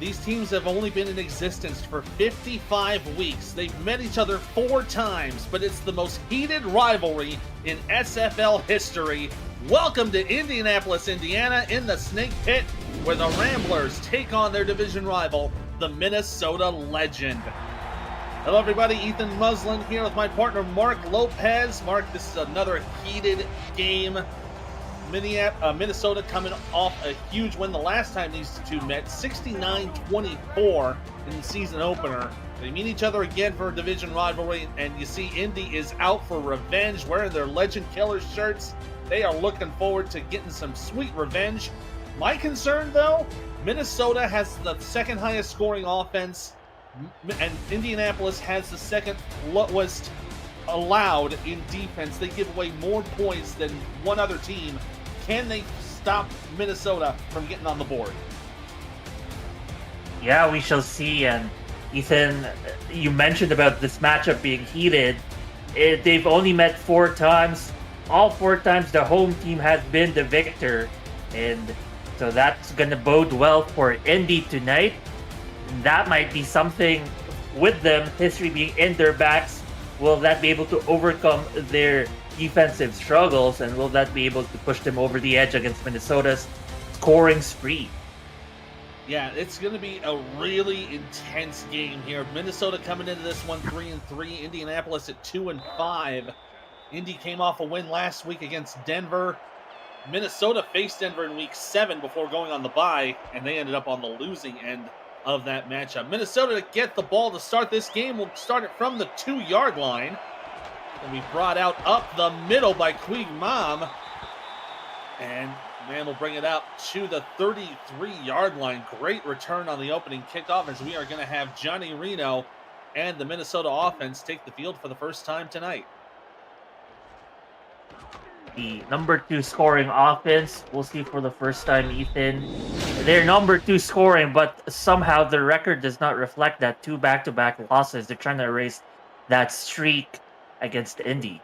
These teams have only been in existence for 55 weeks. They've met each other 4 times, but it's the most heated rivalry in SFL history. Welcome to Indianapolis, Indiana, in the Snake Pit, where the Ramblers take on their division rival, the Minnesota Legend. Hello everybody, Ethan Muslin here with my partner Mark Lopez. Mark, this is another heated game. Minnesota coming off a huge win the last time these two met, 69-24 in the season opener. They meet each other again for a division rivalry, and you see Indy is out for revenge, wearing their Legend Killers shirts. They are looking forward to getting some sweet revenge. My concern, though, Minnesota has the second highest scoring offense, and Indianapolis has the second lowest allowed in defense. They give away more points than one other team. Can they stop Minnesota from getting on the board? Yeah, we shall see. And Ethan, you mentioned about this matchup being heated. They've only met 4 times. All 4 times the home team has been the victor. And so that's going to bode well for Indy tonight. And that might be something with them, history being in their backs. Will that be able to overcome their defensive struggles, and will that be able to push them over the edge against Minnesota's scoring spree? Yeah, it's going to be a really intense game here. Minnesota coming into this one 3-3, Indianapolis at 2-5. Indy came off a win last week against Denver. Minnesota faced Denver in week 7 before going on the bye, and they ended up on the losing end of that matchup. Minnesota to get the ball to start this game. We'll start it from the 2-yard line. And we brought out up the middle by Quig Mom. And man will bring it out to the 33-yard line. Great return on the opening kickoff, as we are going to have Johnny Reno and the Minnesota offense take the field for the first time tonight. The number 2 scoring offense, we'll see for the first time, Ethan. They're number 2 scoring, but somehow the record does not reflect that. 2 back-to-back losses. They're trying to erase that streak against Indy.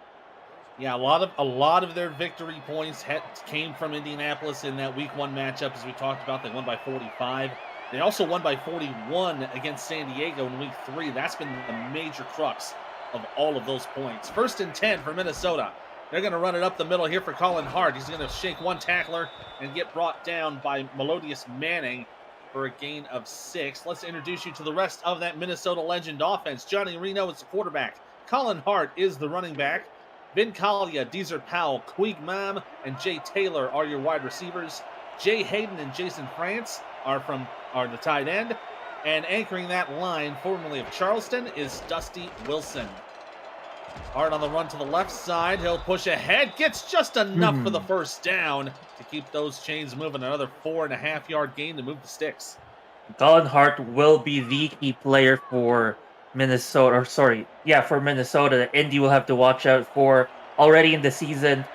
Yeah, a lot of their victory points came from Indianapolis in that week 1 matchup, as we talked about. They won by 45. They also won by 41 against San Diego in week 3. That's been the major crux of all of those points. 1st and 10 for Minnesota. They're going to run it up the middle here for Colin Hart. He's going to shake one tackler and get brought down by Melodious Manning for a gain of 6. Let's introduce you to the rest of that Minnesota Legend offense. Johnny Reno is the quarterback. Colin Hart is the running back. Vin Collier, Deezer Powell, Quig Mam, and Jay Taylor are your wide receivers. Jay Hayden and Jason France are the tight end. And anchoring that line, formerly of Charleston, is Dusty Wilson. Hart on the run to the left side. He'll push ahead. Gets just enough for the first down to keep those chains moving. Another 4.5-yard gain to move the sticks. Colin Hart will be the key player for Minnesota. For Minnesota. The Indy will have to watch out for. Already in the season,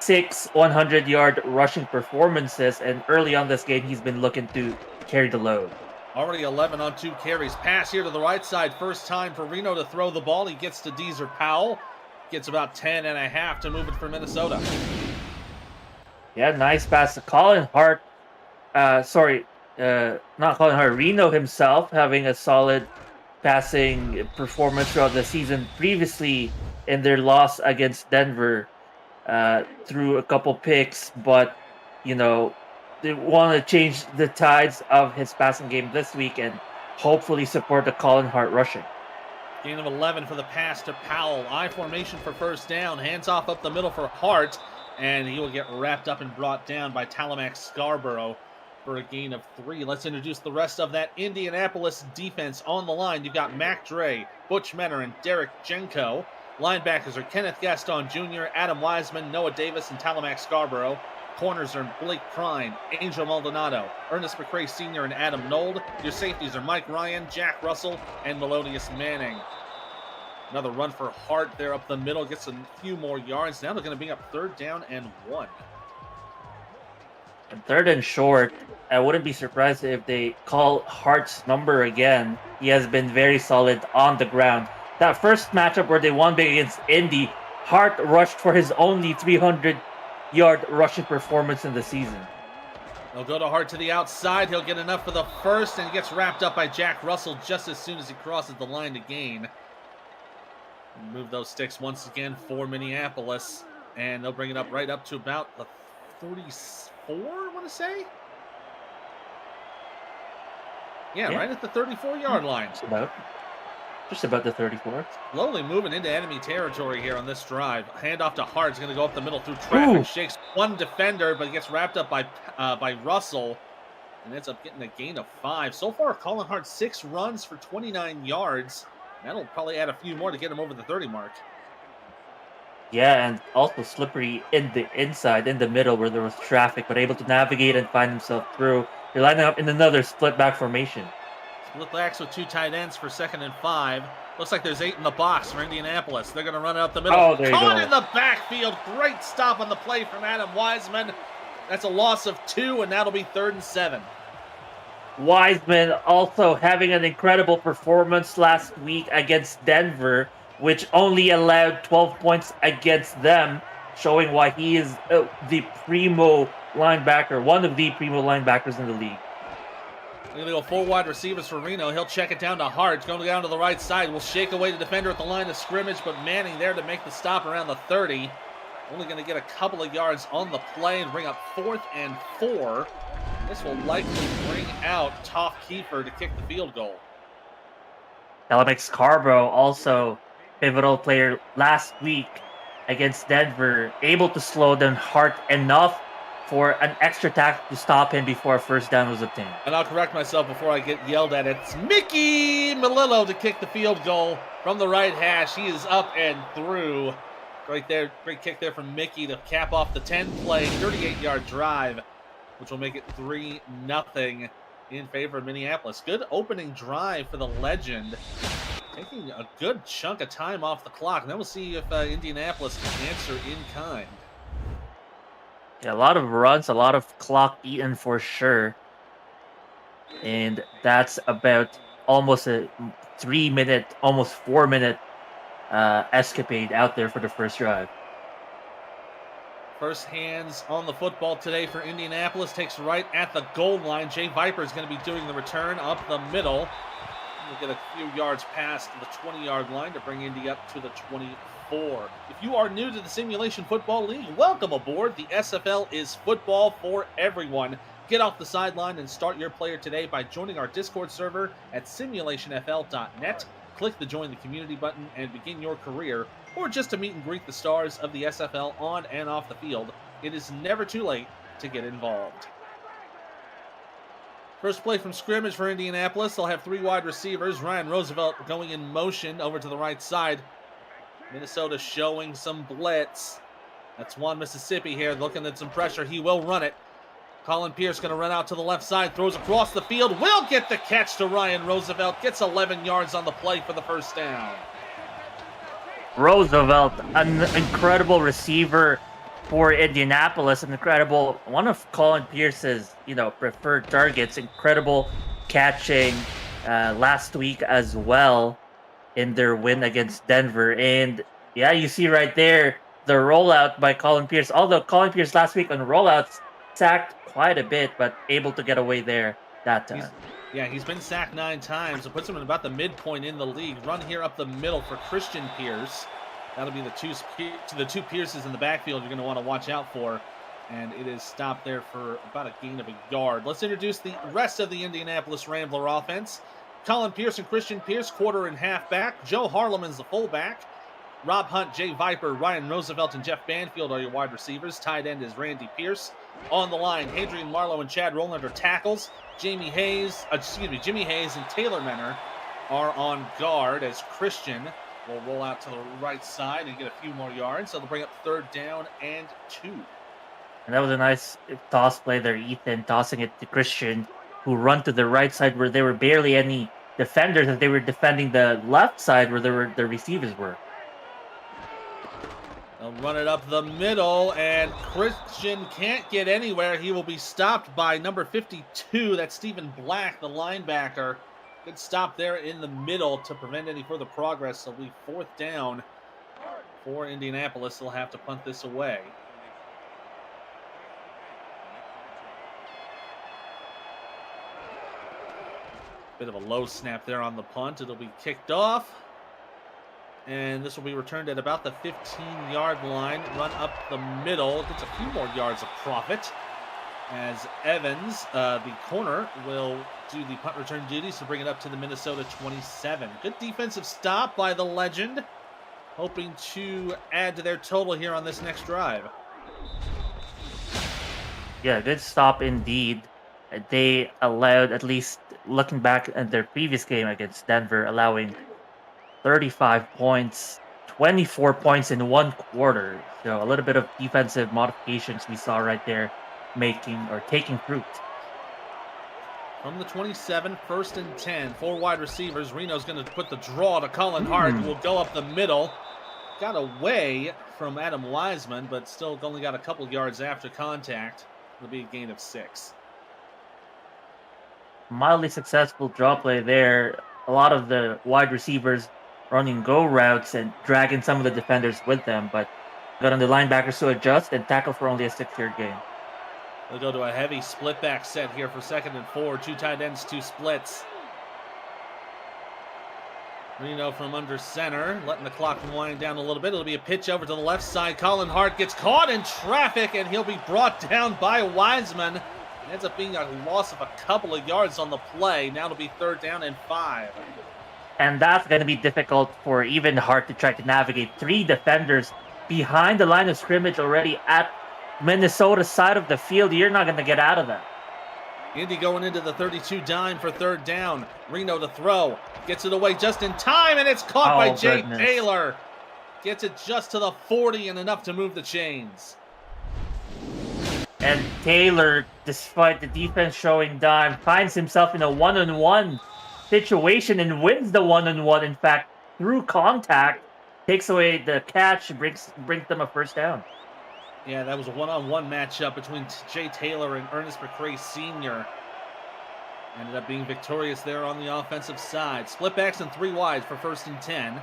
6 100-yard rushing performances. And early on this game, he's been looking to carry the load. Already 11 on 2 carries. Pass here to the right side. First time for Reno to throw the ball. He gets to Deezer Powell. Gets about 10.5 to move it for Minnesota. Yeah, nice pass to Colin Hart. Not Colin Hart. Reno himself having a solid passing performance throughout the season. Previously in their loss against Denver, through a couple picks, but they want to change the tides of his passing game this week and hopefully support the Colin Hart rushing. Gain of 11 for the pass to Powell. I formation for first down. Hands off up the middle for Hart. And he will get wrapped up and brought down by Talamax Scarborough for a gain of 3. Let's introduce the rest of that Indianapolis defense on the line. You've got Mac Dre, Butch Menor, and Derek Jenko. Linebackers are Kenneth Gaston Jr., Adam Wiseman, Noah Davis, and Talamax Scarborough. Corners are Blake Prine, Angel Maldonado, Ernest McCrae Sr., and Adam Nold. Your safeties are Mike Ryan, Jack Russell, and Melodious Manning. Another run for Hart there up the middle. Gets a few more yards. Now they're going to bring up 3rd down and 1. And 3rd and short. I wouldn't be surprised if they call Hart's number again. He has been very solid on the ground. That first matchup where they won big against Indy, Hart rushed for his only 300-yard rushing performance in the season. He'll go to Hart to the outside. He'll get enough for the first, and he gets wrapped up by Jack Russell just as soon as he crosses the line to gain. Move those sticks once again for Minneapolis, and they'll bring it up right up to about the 34, I want to say? Yeah, right at the 34-yard line. Just about the 34. Slowly moving into enemy territory here on this drive. Handoff to Hart. He's going to go up the middle through traffic. Ooh. Shakes one defender, but gets wrapped up by Russell. And ends up getting a gain of 5. So far, Colin Hart 6 runs for 29 yards. That'll probably add a few more to get him over the 30 mark. Yeah, and also slippery in the inside, in the middle where there was traffic, but able to navigate and find himself through. You're lining up in another split back formation. Split backs with 2 tight ends for 2nd and 5. Looks like there's 8 in the box for Indianapolis. They're going to run it up the middle. Oh, there you go. Caught in the backfield. Great stop on the play from Adam Wiseman. That's a loss of 2, and that'll be 3rd and 7. Wiseman also having an incredible performance last week against Denver, which only allowed 12 points against them, showing why he is the primo linebacker, one of the primo linebackers in the league. We're going to go 4 wide receivers for Reno. He'll check it down to Hart. Going down to the right side. Will shake away the defender at the line of scrimmage, but Manning there to make the stop around the 30. Only going to get a couple of yards on the play and bring up 4th and 4. This will likely bring out Toph Kiefer to kick the field goal. Alex Scarborough, also pivotal player last week against Denver, able to slow down Hart enough for an extra tackle to stop him before a first down was obtained. And I'll correct myself before I get yelled at. It's Mickey Melillo to kick the field goal from the right hash. He is up and through. Right there, great kick there from Mickey to cap off the 10-play, 38-yard drive, which will make it 3-0 in favor of Minneapolis. Good opening drive for the legend, taking a good chunk of time off the clock. And then we'll see if Indianapolis can answer in kind. Yeah, a lot of runs, a lot of clock eaten for sure. And that's about almost a 3-minute, almost 4-minute escapade out there for the first drive. First hands on the football today for Indianapolis. Takes right at the goal line. Jay Viper is going to be doing the return up the middle. We'll get a few yards past the 20-yard line to bring Indy up to the 24. If you are new to the Simulation Football League, welcome aboard. The SFL is football for everyone. Get off the sideline and start your player today by joining our Discord server at simulationfl.net. Click the Join the Community button and begin your career, or just to meet and greet the stars of the SFL on and off the field. It is never too late to get involved. First play from scrimmage for Indianapolis. They'll have 3 wide receivers. Ryan Roosevelt going in motion over to the right side. Minnesota showing some blitz. That's one Mississippi here looking at some pressure. He will run it. Colin Pierce going to run out to the left side, throws across the field, will get the catch to Ryan Roosevelt, gets 11 yards on the play for the first down. Roosevelt, an incredible receiver for Indianapolis, an incredible, one of Colin Pierce's, preferred targets, incredible catching last week as well in their win against Denver. And yeah, you see right there the rollout by Colin Pierce, although Colin Pierce last week on rollouts sacked quite a bit, but able to get away there that time. He's been sacked 9 times. It puts him in about the midpoint in the league. Run here up the middle for Christian Pierce. That'll be the two Pierces in the backfield you're going to want to watch out for. And it is stopped there for about a gain of a yard. Let's introduce the rest of the Indianapolis Rambler offense. Colin Pierce and Christian Pierce, quarter and half back. Joe Harleman's the fullback. Rob Hunt, Jay Viper, Ryan Roosevelt, and Jeff Banfield are your wide receivers. Tight end is Randy Pierce. On the line, Hadrian Marlowe and Chad Rowland are tackles. Jimmy Hayes and Taylor Menner are on guard as Christian will roll out to the right side and get a few more yards. So they'll bring up 3rd down and 2. And that was a nice toss play there, Ethan, tossing it to Christian, who run to the right side where there were barely any defenders as they were defending the left side where the receivers were. They'll run it up the middle, and Christian can't get anywhere. He will be stopped by number 52. That's Stephen Black, the linebacker. Good stop there in the middle to prevent any further progress. So we 4th down for Indianapolis. They'll have to punt this away. Bit of a low snap there on the punt. It'll be kicked off. And this will be returned at about the 15-yard line. Run up the middle. Gets a few more yards of profit. As Evans, the corner, will do the punt return duties to bring it up to the Minnesota 27. Good defensive stop by the legend. Hoping to add to their total here on this next drive. Yeah, good stop indeed. They allowed, at least looking back at their previous game against Denver, allowing 35 points, 24 points in one quarter. So a little bit of defensive modifications we saw right there taking fruit. From the 27, 1st and 10. 4 wide receivers. Reno's going to put the draw to Colin Hart. Will go up the middle. Got away from Adam Wiseman, but still only got a couple yards after contact. It'll be a gain of 6. Mildly successful draw play there. A lot of the wide receivers running go routes and dragging some of the defenders with them, but got on the linebackers to adjust and tackle for only a 6-yard gain. They'll go to a heavy split back set here for 2nd and 4. 2 tight ends, 2 splits. Reno from under center, letting the clock wind down a little bit. It'll be a pitch over to the left side. Colin Hart gets caught in traffic, and he'll be brought down by Wiseman. It ends up being a loss of a couple of yards on the play. Now it'll be 3rd down and 5. And that's going to be difficult for even Hart to try to navigate. 3 defenders behind the line of scrimmage already at Minnesota's side of the field. You're not going to get out of that. Indy going into the 32 dime for 3rd down. Reno to throw. Gets it away just in time, and it's caught by Jay Taylor. Gets it just to the 40 and enough to move the chains. And Taylor, despite the defense showing dime, finds himself in a one-on-one situation and wins the one-on-one. In fact, through contact, takes away the catch, brings them a 1st down. Yeah, that was a one-on-one matchup between Jay Taylor and Ernest McCray Sr. Ended up being victorious there on the offensive side. Split backs and 3 wides for 1st and 10.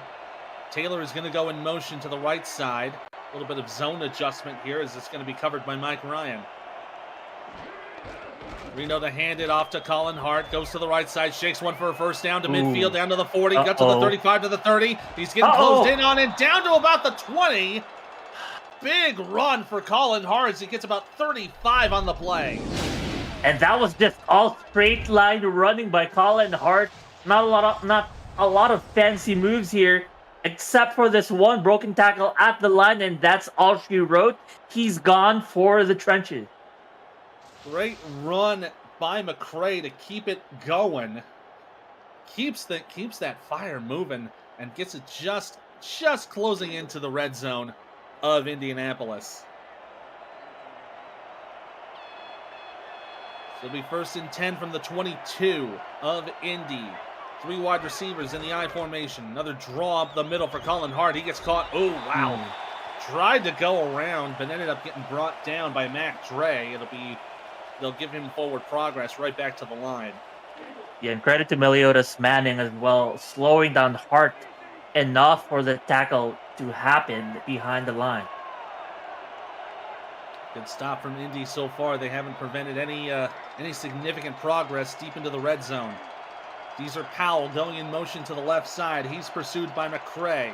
Taylor is going to go in motion to the right side. A little bit of zone adjustment here as it's going to be covered by Mike Ryan. Reno to hand it off to Colin Hart. Goes to the right side, shakes one for a 1st down to midfield, down to the 40, got to the 35, to the 30. He's getting closed in on and down to about the 20. Big run for Colin Hart as he gets about 35 on the play. And that was just all straight line running by Colin Hart. Not a lot of fancy moves here, except for this one broken tackle at the line, and that's all she wrote. He's gone for the trenches. Great run by McCray to keep it going. Keeps that fire moving and gets it just closing into the red zone of Indianapolis. So it'll be 1st and 10 from the 22 of Indy. 3 wide receivers in the I formation. Another draw up the middle for Colin Hart. He gets caught. Oh, wow. Tried to go around, but ended up getting brought down by Mac Dre. They'll give him forward progress right back to the line. Yeah, and credit to Meliodas Manning as well, slowing down Hart enough for the tackle to happen behind the line. Good stop from Indy so far. They haven't prevented any significant progress deep into the red zone. These are Powell going in motion to the left side. He's pursued by McCray.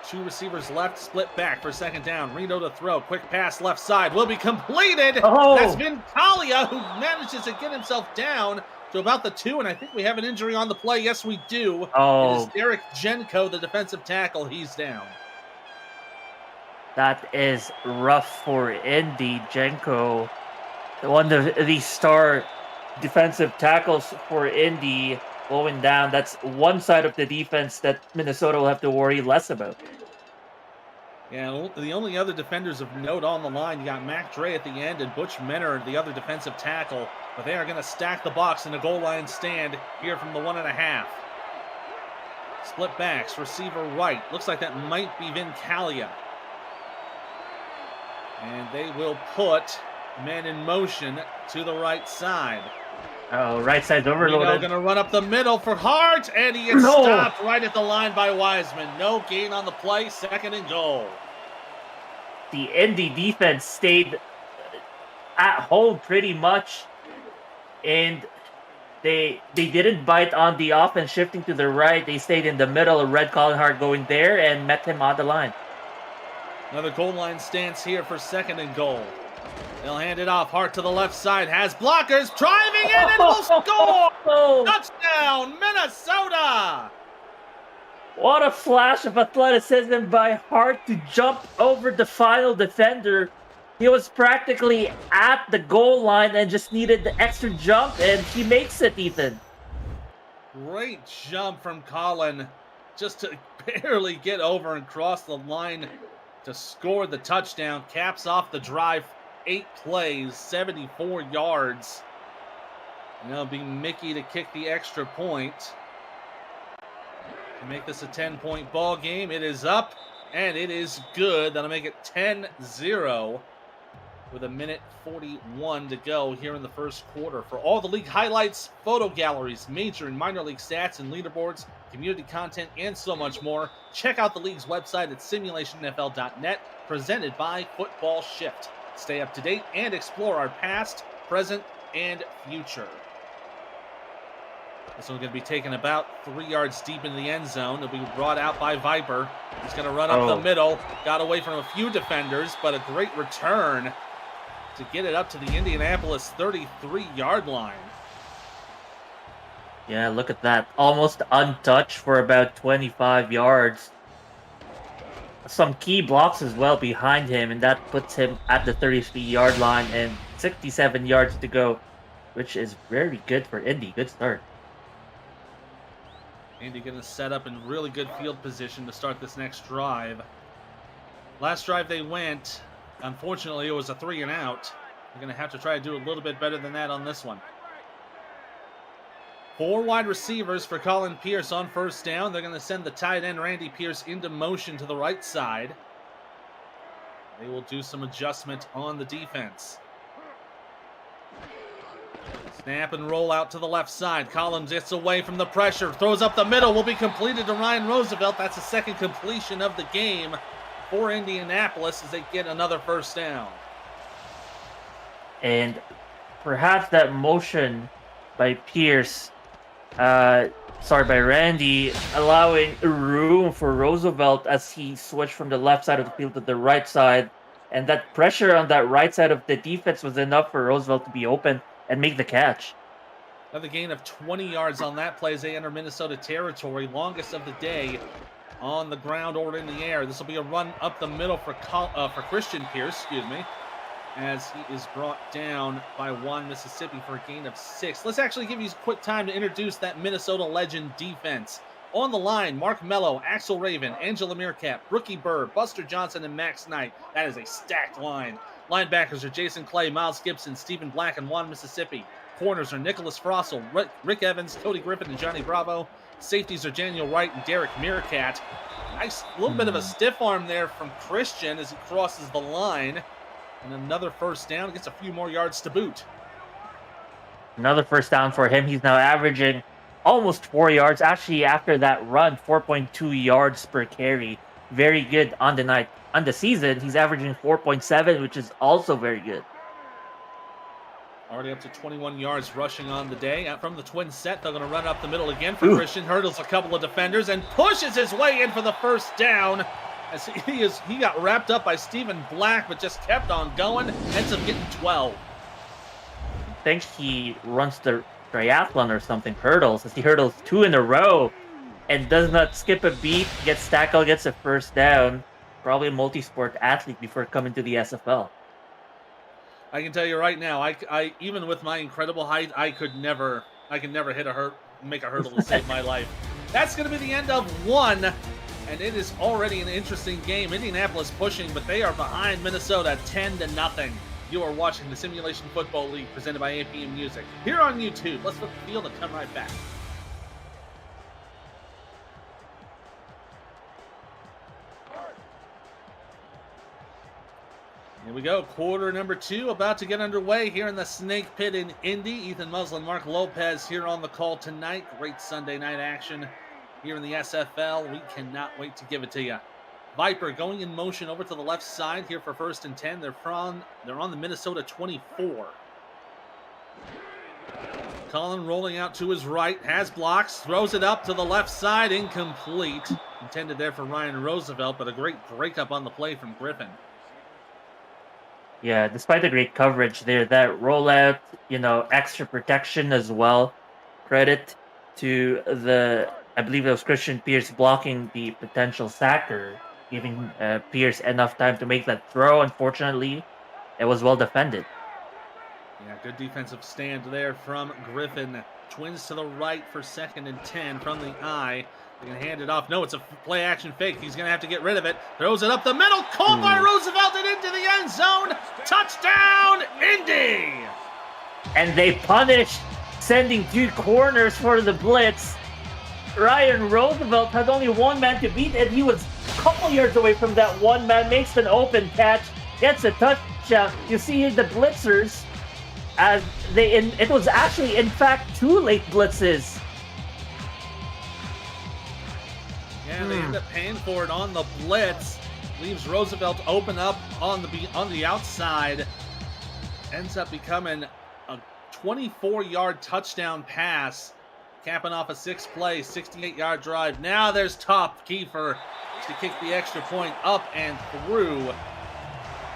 2 receivers left, split back for 2nd down. Reno to throw. Quick pass left side will be completed. That's Vin Talia who manages to get himself down to about the 2, and I think we have an injury on the play. Yes, we do. It is Derek Jenko, the defensive tackle. He's down. That is rough for Indy. Jenko, one of the star defensive tackles for Indy, going down. That's one side of the defense that Minnesota will have to worry less about. Yeah, the only other defenders of note on the line, you got Mac Dre at the end and Butch Menard, the other defensive tackle. But they are going to stack the box in a goal line stand here from the 1.5. Split backs, receiver right. Looks like that might be Vin Talia. And they will put men in motion to the right side. Oh, right side's overloaded. Reno going to run up the middle for Hart, and he gets stopped right at the line by Wiseman. No gain on the play, 2nd and goal. The Indy defense stayed at home pretty much, and They didn't bite on the offense shifting to the right. They stayed in the middle of Red Colin Hart going there and met him on the line. Another goal line stance here for 2nd and goal. They'll hand it off. Hart to the left side. Has blockers. Driving in and will score! Touchdown, Minnesota! What a flash of athleticism by Hart to jump over the final defender. He was practically at the goal line and just needed the extra jump, and he makes it, Ethan. Great jump from Colin, just to barely get over and cross the line to score the touchdown. Caps off the drive, 8 plays, 74 yards. And it'll be Mickey to kick the extra point. To make this a 10-point ball game. It is up, and it is good. That'll make it 10-0 with 1:41 to go here in the first quarter. For all the league highlights, photo galleries, major and minor league stats and leaderboards, community content, and so much more, check out the league's website at simulationfl.net, presented by Football Shift. Stay up to date and explore our past, present, and future. This one's going to be taken about 3 yards deep into the end zone. It'll be brought out by Viper. He's going to run up the middle. Got away from a few defenders, but a great return to get it up to the Indianapolis 33-yard line. Yeah, look at that. Almost untouched for about 25 yards. Some key blocks as well behind him, and that puts him at the 33-yard line and 67 yards to go, which is very good for Indy. Good start. Indy going to set up in really good field position to start this next drive. Last drive they went, unfortunately, it was a 3 and out. They're going to have to try to do a little bit better than that on this one. 4 wide receivers for Colin Pierce on first down. They're going to send the tight end Randy Pierce into motion to the right side. They will do some adjustment on the defense. Snap and roll out to the left side. Collins gets away from the pressure. Throws up the middle. Will be completed to Ryan Roosevelt. That's the second completion of the game for Indianapolis as they get another first down. And perhaps that motion by Pierce, by Randy, allowing room for Roosevelt as he switched from the left side of the field to the right side. And that pressure on that right side of the defense was enough for Roosevelt to be open and make the catch. Another gain of 20 yards on that play as they enter Minnesota territory. Longest of the day on the ground or in the air. This will be a run up the middle for Christian Pierce, as he is brought down by Juan, Mississippi for a gain of 6. Let's actually give you a quick time to introduce that Minnesota Legend defense. On the line, Mark Mello, Axel Raven, Angela Meerkat, Brookie Burr, Buster Johnson, and Max Knight. That is a stacked line. Linebackers are Jason Clay, Miles Gibson, Stephen Black, and Juan, Mississippi. Corners are Nicholas Frossel, Rick Evans, Cody Griffin, and Johnny Bravo. Safeties are Daniel Wright and Derek Meerkat. Nice little bit of a stiff arm there from Christian as he crosses the line. And another first down. Gets a few more yards to boot. Another first down for him. He's now averaging almost 4 yards. Actually, after that run, 4.2 yards per carry. Very good on the night. On the season, he's averaging 4.7, which is also very good. Already up to 21 yards rushing on the day. Out from the twin set, they're going to run up the middle again for Christian. Hurdles a couple of defenders and pushes his way in for the first down. As he got wrapped up by Stephen Black, but just kept on going. Ends up getting 12. I think he runs the triathlon or something, hurdles, as he hurdles 2 in a row and does not skip a beat, gets tackled, gets a first down. Probably a multi-sport athlete before coming to the SFL. I can tell you right now, I even with my incredible height, I could never make a hurdle to save my life. That's going to be the end of one, and it is already an interesting game. Indianapolis pushing, but they are behind Minnesota 10-0. You are watching the Simulation Football League presented by APM Music here on YouTube. Let's look at the field and come right back. Here we go, quarter number 2 about to get underway here in the Snake Pit in Indy. Ethan Muslin, Mark Lopez here on the call tonight. Great Sunday night action here in the SFL. We cannot wait to give it to you. Viper going in motion over to the left side here for 1st and 10. They're on the Minnesota 24. Colin rolling out to his right, has blocks, throws it up to the left side, incomplete. Intended there for Ryan Roosevelt, but a great breakup on the play from Griffin. Yeah, despite the great coverage there, that rollout, extra protection as well. Credit to I believe it was Christian Pierce blocking the potential sacker, giving Pierce enough time to make that throw. Unfortunately, it was well defended. Yeah, good defensive stand there from Griffin. Twins to the right for 2nd and 10 from the eye. They can hand it off. No, it's a play action fake. He's going to have to get rid of it. Throws it up the middle. Caught by Roosevelt and into the end zone. Touchdown, Indy! And they punished, sending 2 corners for the blitz. Ryan Roosevelt had only one man to beat, and he was a couple yards away from that one man. Makes an open catch, gets a touchdown. You see the blitzers, as it was actually, in fact, 2 late blitzes. Yeah, they end up paying for it on the blitz. Leaves Roosevelt open up on the outside. Ends up becoming a 24-yard touchdown pass, capping off a 6-play, 68-yard drive. Now there's Top Kiefer to kick the extra point up and through.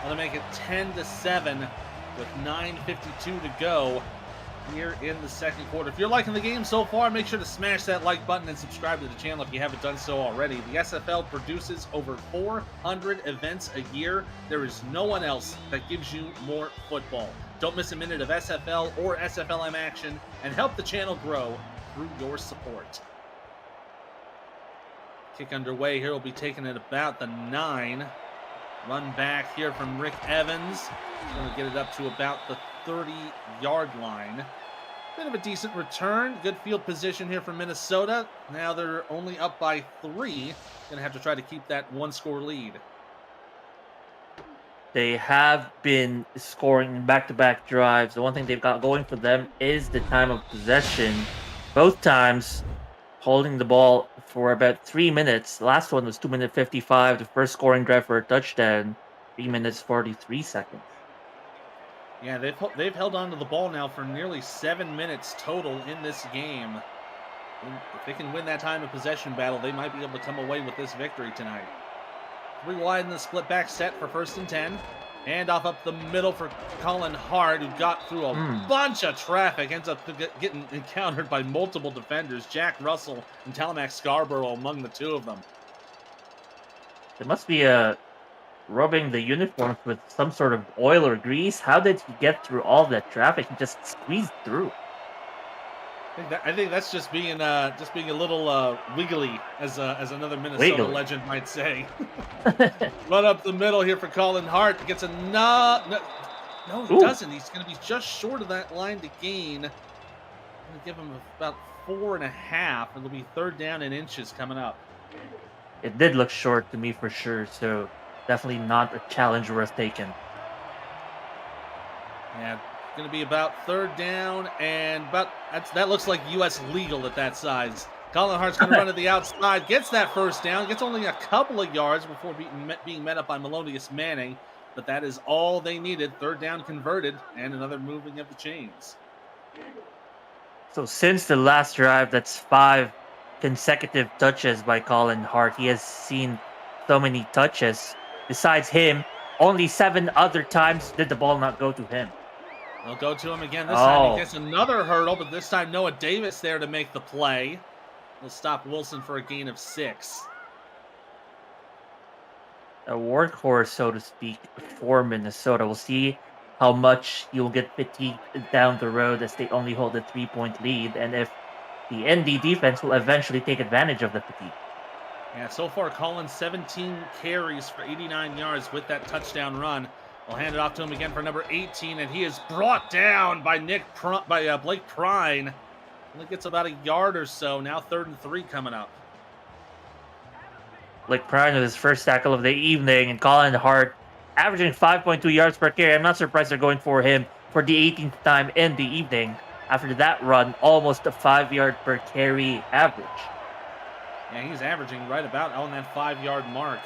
That'll make it 10-7 with 9:52 to go here in the second quarter. If you're liking the game so far, make sure to smash that like button and subscribe to the channel if you haven't done so already. The SFL produces over 400 events a year. There is no one else that gives you more football. Don't miss a minute of SFL or SFLM action and help the channel grow through your support. Kick underway here will be taken at about the 9. Run back here from Rick Evans. Going to get it up to about the 30-yard line. Bit of a decent return. Good field position here from Minnesota. Now they're only up by 3. Going to have to try to keep that 1-score lead. They have been scoring back-to-back drives. The one thing they've got going for them is the time of possession. Both times holding the ball for about 3 minutes. The last one was 2 minutes 55. The first scoring drive for a touchdown, 3 minutes 43 seconds. Yeah, they've held on to the ball now for nearly 7 minutes total in this game. If they can win that time of possession battle, they might be able to come away with this victory tonight. 3 wide in the split back set for 1st and 10. Hand off up the middle for Colin Hart, who got through a bunch of traffic, ends up getting encountered by multiple defenders. Jack Russell and Talamac Scarborough among the 2 of them. There must be rubbing the uniforms with some sort of oil or grease. How did he get through all that traffic? He just squeezed through. I think that's just being a little wiggly, as another Minnesota legend might say. Run up the middle here for Colin Hart. Gets a no, he doesn't. He's going to be just short of that line to gain. I'm going to give him about 4.5. It'll be 3rd down and inches coming up. It did look short to me for sure, so definitely not a challenge worth taking. Yeah. Going to be about 3rd down, and that looks like U.S. legal at that size. Colin Hart's going to run to the outside, gets that 1st down, gets only a couple of yards before being met up by Melonius Manning, but that is all they needed. 3rd down converted, and another moving of the chains. So since the last drive, that's 5 consecutive touches by Colin Hart. He has seen so many touches. Besides him, only 7 other times did the ball not go to him. They'll go to him again. This time he gets another hurdle, but this time Noah Davis there to make the play. He'll stop Wilson for a gain of 6. A workhorse, so to speak, for Minnesota. We'll see how much he will get fatigued down the road as they only hold a 3-point lead, and if the ND defense will eventually take advantage of the fatigue. Yeah, so far Collins 17 carries for 89 yards with that touchdown run. We'll hand it off to him again for number 18, and he is brought down by Blake Prine. Only gets about a yard or so. Now 3rd and 3 coming up. Blake Prine with his first tackle of the evening, and Colin Hart averaging 5.2 yards per carry. I'm not surprised they're going for him for the 18th time in the evening. After that run, almost a 5-yard per carry average. Yeah, he's averaging right about on that 5-yard mark.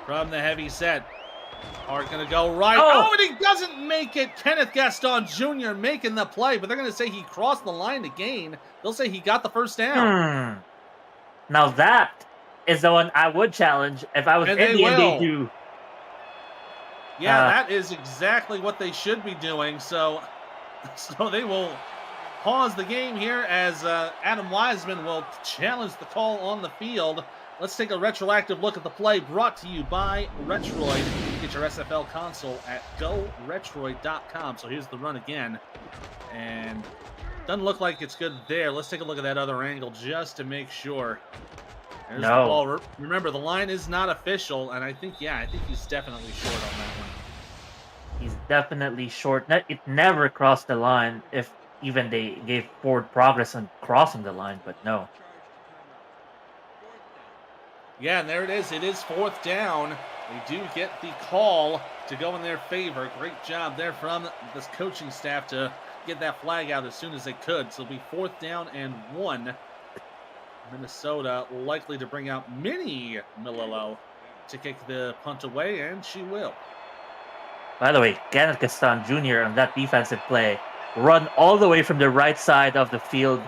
From the heavy set. Hart going to go right. Oh, and he doesn't make it. Kenneth Gaston Jr. making the play, but they're going to say he crossed the line to gain. They'll say he got the first down. Now that is the one I would challenge if I was And in the ND2. Yeah, that is exactly what they should be doing. So they will pause the game here as Adam Wiseman will challenge the call on the field. Let's take a retroactive look at the play, brought to you by Retroid. Get your SFL console at goretroid.com. So here's the run again. And doesn't look like it's good there. Let's take a look at that other angle just to make sure. There's the ball. Remember, the line is not official, and I think he's definitely short on that one. He's definitely short. It never crossed the line, if even they gave forward progress on crossing the line, but no. Yeah, and there it is. It is fourth down. They do get the call to go in their favor. Great job there from this coaching staff to get that flag out as soon as they could. So it'll be fourth down and 1. Minnesota likely to bring out Minnie Milillo to kick the punt away, and she will. By the way, Kenneth Gaston Jr. on that defensive play run all the way from the right side of the field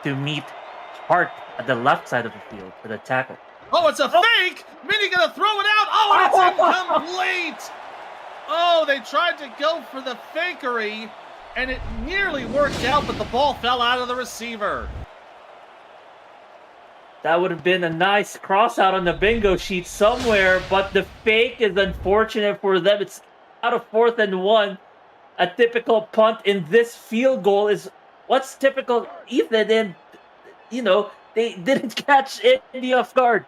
to meet Hart at the left side of the field for the tackle. Oh, it's a fake! Minnie gonna throw it out! Oh, it's incomplete! Oh, they tried to go for the fakery, and it nearly worked out, but the ball fell out of the receiver. That would have been a nice cross out on the bingo sheet somewhere, but the fake is unfortunate for them. It's out of 4th and 1. A typical punt in this field goal is what's typical, even in, they didn't catch Indy off guard.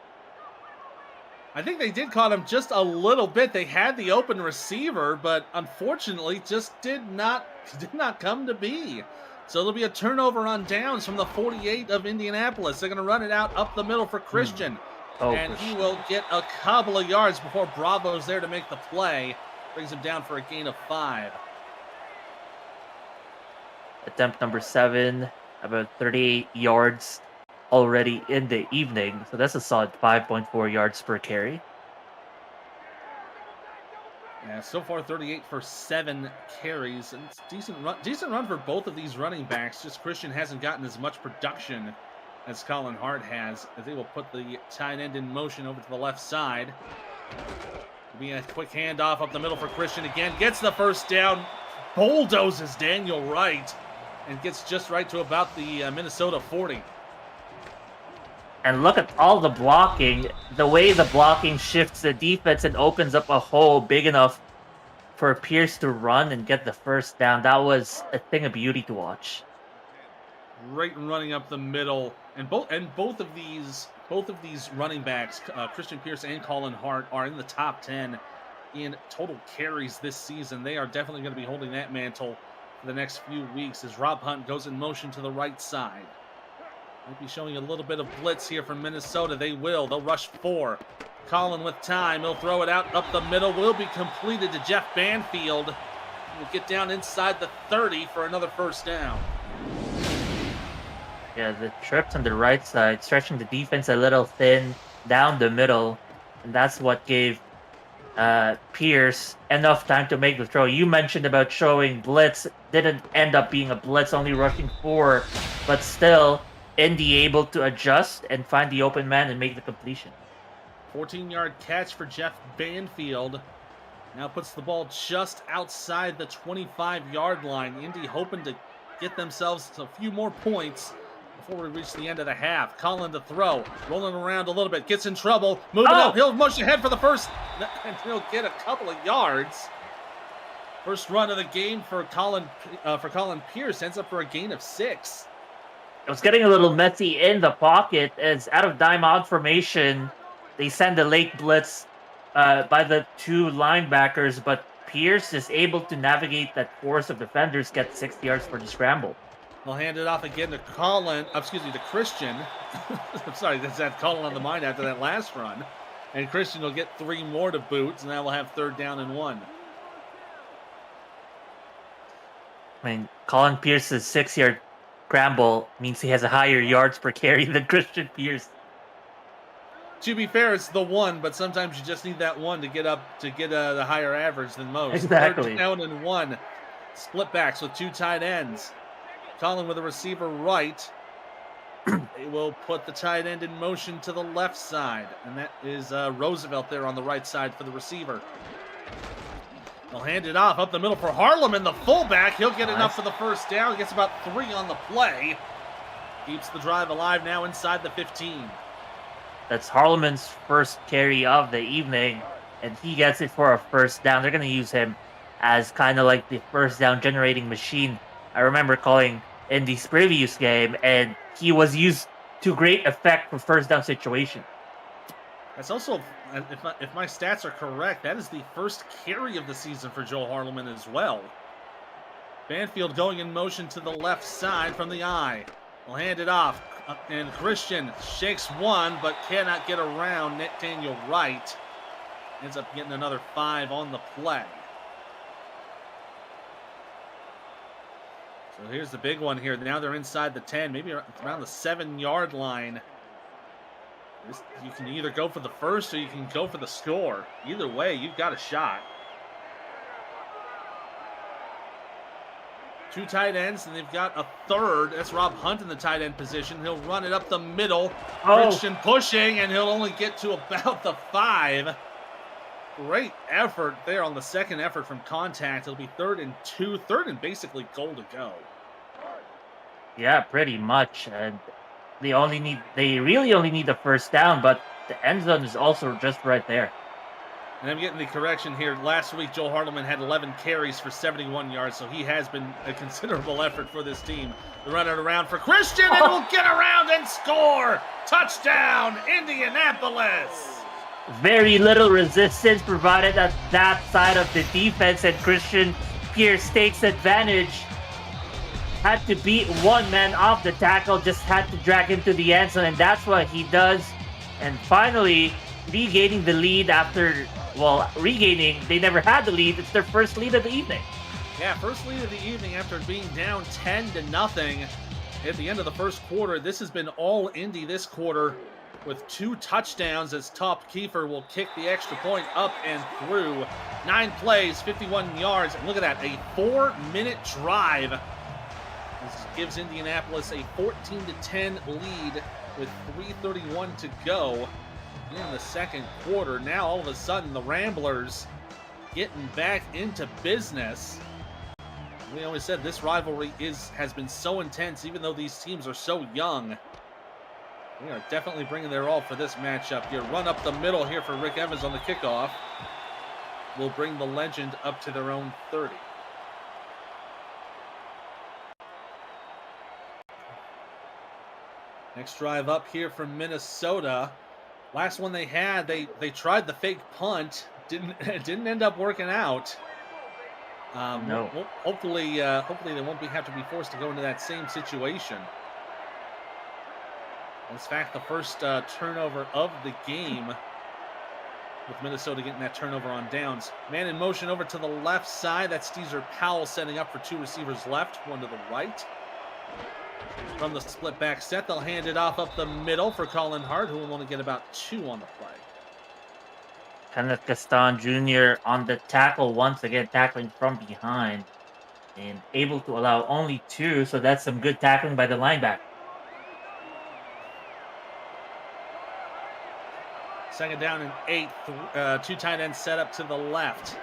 I think they did caught him just a little bit. They had the open receiver, but unfortunately just did not come to be. So there'll be a turnover on downs from the 48 of Indianapolis. They're going to run it out up the middle for Christian. And he will get a couple of yards before Bravo's there to make the play. Brings him down for a gain of 5. Attempt number 7, about 38 yards already in the evening. So that's a solid 5.4 yards per carry. Yeah, so far 38 for 7 carries. And it's decent run for both of these running backs. Just Christian hasn't gotten as much production as Colin Hart has, as they will put the tight end in motion over to the left side. It'll be a quick handoff up the middle for Christian again. Gets the first down. Bulldozes Daniel Wright and gets just right to about the Minnesota 40. And look at all the blocking. The way the blocking shifts the defense and opens up a hole big enough for Pierce to run and get the first down. That was a thing of beauty to watch. Great running up the middle. And both of these running backs, Christian Pierce and Colin Hart, are in the top 10 in total carries this season. They are definitely going to be holding that mantle for the next few weeks as Rob Hunt goes in motion to the right side. Might be showing a little bit of blitz here from Minnesota. They'll rush 4. Colin with time. He'll throw it out up the middle. Will be completed to Jeff Banfield. Will get down inside the 30 for another first down. Yeah, the trips on the right side, stretching the defense a little thin down the middle. And that's what gave Pierce enough time to make the throw. You mentioned about showing blitz. Didn't end up being a blitz, only rushing 4. But still, Indy able to adjust and find the open man and make the completion. 14-yard catch for Jeff Banfield. Now puts the ball just outside the 25-yard line. Indy hoping to get themselves a few more points before we reach the end of the half. Colin to throw, rolling around a little bit, gets in trouble, moving up. He'll mush ahead for the first, and he'll get a couple of yards. First run of the game for Colin Pierce ends up for a gain of 6. It was getting a little messy in the pocket as out of dime out formation, they send a late blitz by the 2 linebackers, but Pierce is able to navigate that force of defenders, get 6 yards for the scramble. They'll hand it off again to Christian. I'm sorry, that's that Colin on the mind after that last run. And Christian will get 3 more to boot, and now we'll have 3rd down and 1. I mean, Colin Pierce's 6-yard scramble means he has a higher yards per carry than Christian Pierce. To be fair, it's the one, but sometimes you just need that one to get the higher average than most. Exactly. 3rd down and 1. Split backs with 2 tight ends. Colin with a receiver right. They will put the tight end in motion to the left side, and that is Roosevelt there on the right side for the receiver. They'll hand it off up the middle for Harlem, and the fullback. He'll get enough for the 1st down. He gets about 3 on the play. Keeps the drive alive now inside the 15. That's Harleman's first carry of the evening, and he gets it for a 1st down. They're going to use him as kind of like the 1st down generating machine. I remember calling in this previous game, and he was used to great effect for 1st down situation. That's also, if my stats are correct, that is the 1st carry of the season for Joe Harleman as well. Banfield going in motion to the left side from the eye. We'll hand it off, and Christian shakes one, but cannot get around Nathaniel Wright. Ends up getting another 5 on the play. So here's the big one here. Now they're inside the 10, maybe around the 7-yard line. You can either go for the 1st or you can go for the score. Either way, you've got a shot. 2 tight ends, and they've got a 3rd. That's Rob Hunt in the tight end position. He'll run it up the middle. Christian pushing, and he'll only get to about the 5. Great effort there on the 2nd effort from contact. It'll be 3rd and 2. 3rd and basically goal to go. Yeah, pretty much. And they really only need the 1st down, but the end zone is also just right there. And I'm getting the correction here. Last week, Joe Harleman had 11 carries for 71 yards, so he has been a considerable effort for this team. They run it around for Christian, and will get around and score! Touchdown, Indianapolis! Very little resistance provided at that side of the defense, and Christian Pierce takes advantage. Had to beat one man off the tackle, just had to drag him to the end zone, and that's what he does. And finally, regaining the lead they never had the lead. It's their 1st lead of the evening. Yeah, 1st lead of the evening after being down 10-0 at the end of the 1st quarter. This has been all Indy this quarter with 2 touchdowns as Top Kiefer will kick the extra point up and through. 9 plays, 51 yards. And look at that, a 4-minute drive. This gives Indianapolis a 14-10 lead with 3:31 to go in the 2nd quarter. Now all of a sudden the Ramblers getting back into business. We always said this rivalry has been so intense, even though these teams are so young. They are definitely bringing their all for this matchup here. Run up the middle here for Rick Evans on the kickoff. Will bring the Legend up to their own 30. Next drive up here from Minnesota. Last one they had, they tried the fake punt. Didn't end up working out. No. Hopefully they won't have to be forced to go into that same situation. In fact, the 1st turnover of the game, with Minnesota getting that turnover on downs. Man in motion over to the left side. That's Steezer Powell setting up for 2 receivers left, one to the right. From the split back set, they'll hand it off up the middle for Colin Hart, who will only get about 2 on the play. Kenneth Gaston Jr. on the tackle once again, tackling from behind and able to allow only 2, so that's some good tackling by the linebacker. 2nd down and 8, 2 tight ends set up to the left.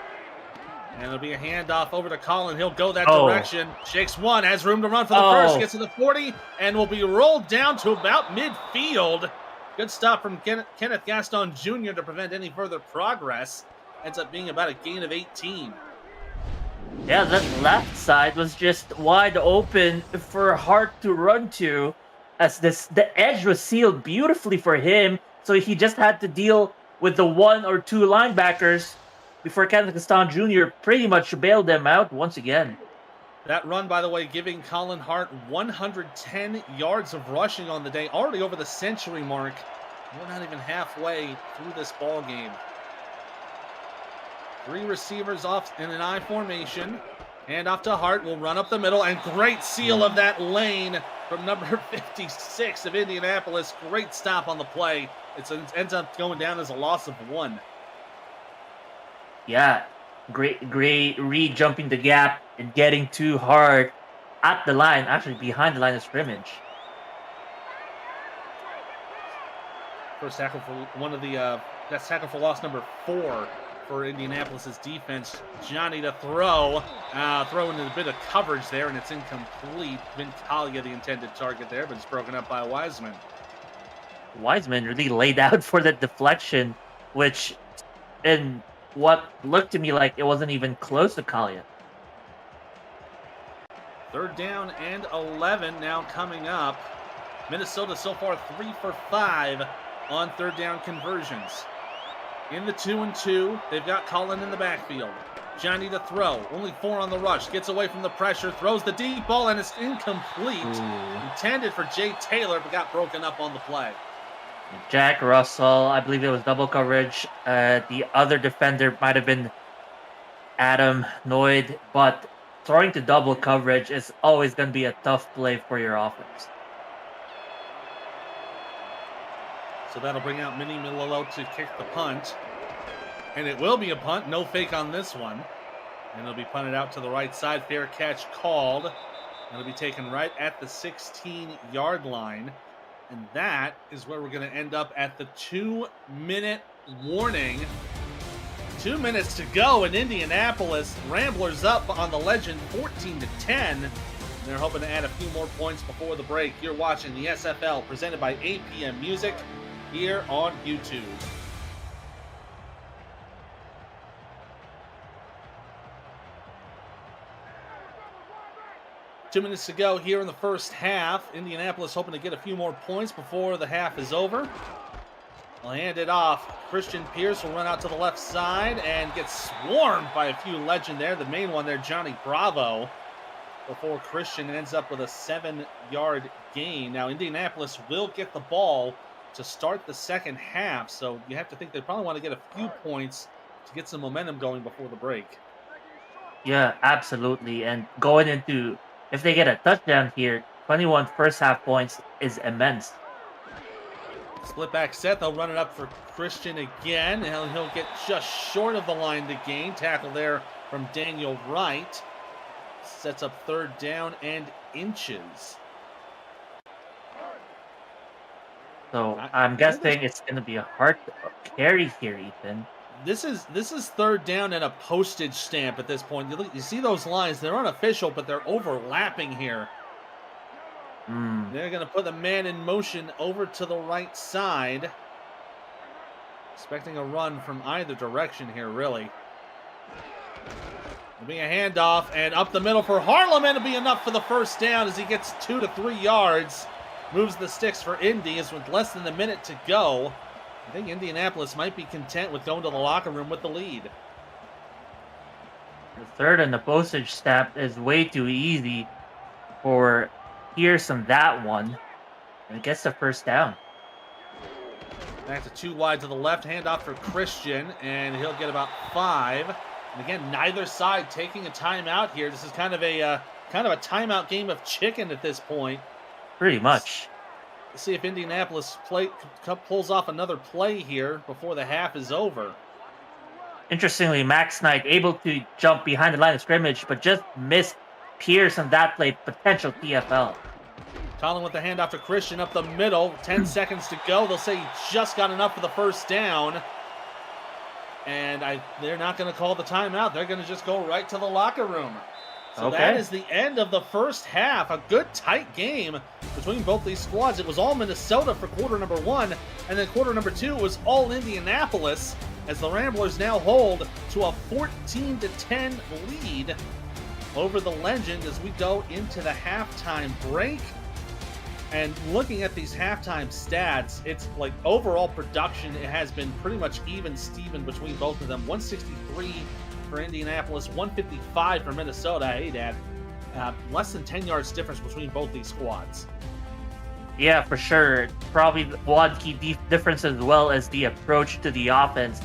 And there'll be a handoff over to Colin. He'll go that direction. Shakes one, has room to run for the 1st, gets to the 40, and will be rolled down to about midfield. Good stop from Kenneth Gaston Jr. to prevent any further progress. Ends up being about a gain of 18. Yeah, that left side was just wide open for Hart to run to, as the edge was sealed beautifully for him, so he just had to deal with the 1 or 2 linebackers before Kenneth Gaston Jr. pretty much bailed them out once again. That run, by the way, giving Colin Hart 110 yards of rushing on the day, already over the century mark. We're not even halfway through this ball game. 3 receivers off in an I formation. Hand off to Hart, will run up the middle, and great seal of that lane from number 56 of Indianapolis. Great stop on the play. It ends up going down as a loss of 1. Yeah, great Reed jumping the gap and getting too hard at the line, actually behind the line of scrimmage. First tackle for one of the, that's tackle for loss number 4 for Indianapolis's defense. Johnny to throw into a bit of coverage there, and it's incomplete. Vin Collier, the intended target there, but it's broken up by Wiseman. Wiseman really laid out for the deflection, which in what looked to me like it wasn't even close to Collier. 3rd down and 11 now coming up. Minnesota so far 3 for 5 on 3rd down conversions. In the 2-2, they've got Colin in the backfield. Johnny to throw, only 4 on the rush, gets away from the pressure, throws the deep ball, and it's incomplete. Intended for Jay Taylor, but got broken up on the play. Jack Russell, I believe it was double coverage. The other defender might have been Adam Noyd, but throwing to double coverage is always going to be a tough play for your offense. So that'll bring out Minnie Milolo to kick the punt. And it will be a punt. No fake on this one. And it'll be punted out to the right side. Fair catch called. It'll be taken right at the 16-yard line. And that is where we're going to end up at the 2-minute warning. 2 minutes to go in Indianapolis. Ramblers up on the Legend 14-10. They're hoping to add a few more points before the break. You're watching the SFL presented by APM Music here on YouTube. Two minutes to go here in the first half. Indianapolis hoping to get a few more points before the half is over. We'll hand it off. Christian Pierce will run out to the left side and get swarmed by a few Legend there. The main one there, Johnny Bravo, before Christian ends up with a 7-yard gain. Now, Indianapolis will get the ball to start the second half, so you have to think they probably want to get a few points to get some momentum going before the break. Yeah, absolutely. And going into, if they get a touchdown here, 21 first half points is immense. Split back set, they'll run it up for Christian again, and he'll get just short of the line to gain. Tackle there from Daniel Wright. Sets up 3rd down and inches. So I'm guessing it's going to be a hard carry here, Ethan. This is 3rd down and a postage stamp at this point. You see those lines, they're unofficial, but they're overlapping here. They're going to put the man in motion over to the right side. Expecting a run from either direction here, really. It'll be a handoff, and up the middle for Harlem, and it'll be enough for the first down as he gets 2 to 3 yards. Moves the sticks for Indy as with less than a minute to go. I think Indianapolis might be content with going to the locker room with the lead. The 3rd and the postage stamp is way too easy for Pierce on that one. And it gets the first down. Back to 2 wide to the left, handoff for Christian, and he'll get about 5. And again, neither side taking a timeout here. This is kind of a timeout game of chicken at this point. Pretty much. Let's see if Indianapolis pulls off another play here before the half is over. Interestingly, Max Knight able to jump behind the line of scrimmage, but just missed Pierce on that play, potential TFL. Colin with the handoff to Christian up the middle. 10 seconds to go. They'll say he just got enough for the first down. And they're not going to call the timeout. They're going to just go right to the locker room. So that is the end of the first half. A good tight game between both these squads. It was all Minnesota for quarter number 1, and then quarter number 2 was all Indianapolis, as the Ramblers now hold to a 14-10 lead over the Legend as we go into the halftime break. And looking at these halftime stats, it's like overall production, it has been pretty much even-steven between both of them. 163 for Indianapolis, 155 for Minnesota. Hey, Dad. Less than 10 yards difference between both these squads. Yeah, for sure. Probably one key difference as well as the approach to the offense.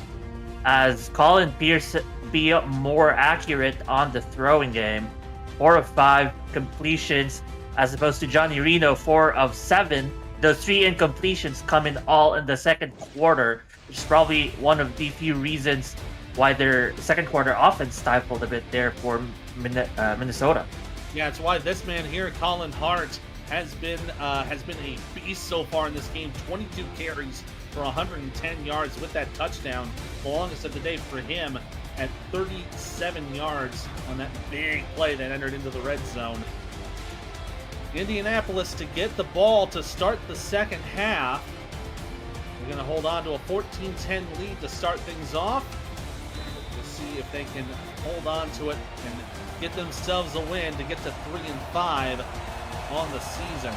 As Colin Pierce be more accurate on the throwing game. 4 of 5 completions, as opposed to Johnny Reno, 4 of 7. Those 3 incompletions come in all in the second quarter, which is probably one of the few reasons why their second quarter offense stifled a bit there for Minnesota. Yeah, it's why this man here, Colin Hart, has been a beast so far in this game. 22 carries for 110 yards with that touchdown, the longest of the day for him, at 37 yards on that big play that entered into the red zone. Indianapolis to get the ball to start the second half. We're going to hold on to a 14-10 lead to start things off. We'll see if they can hold on to it and get themselves a win to get to 3-5 on the season.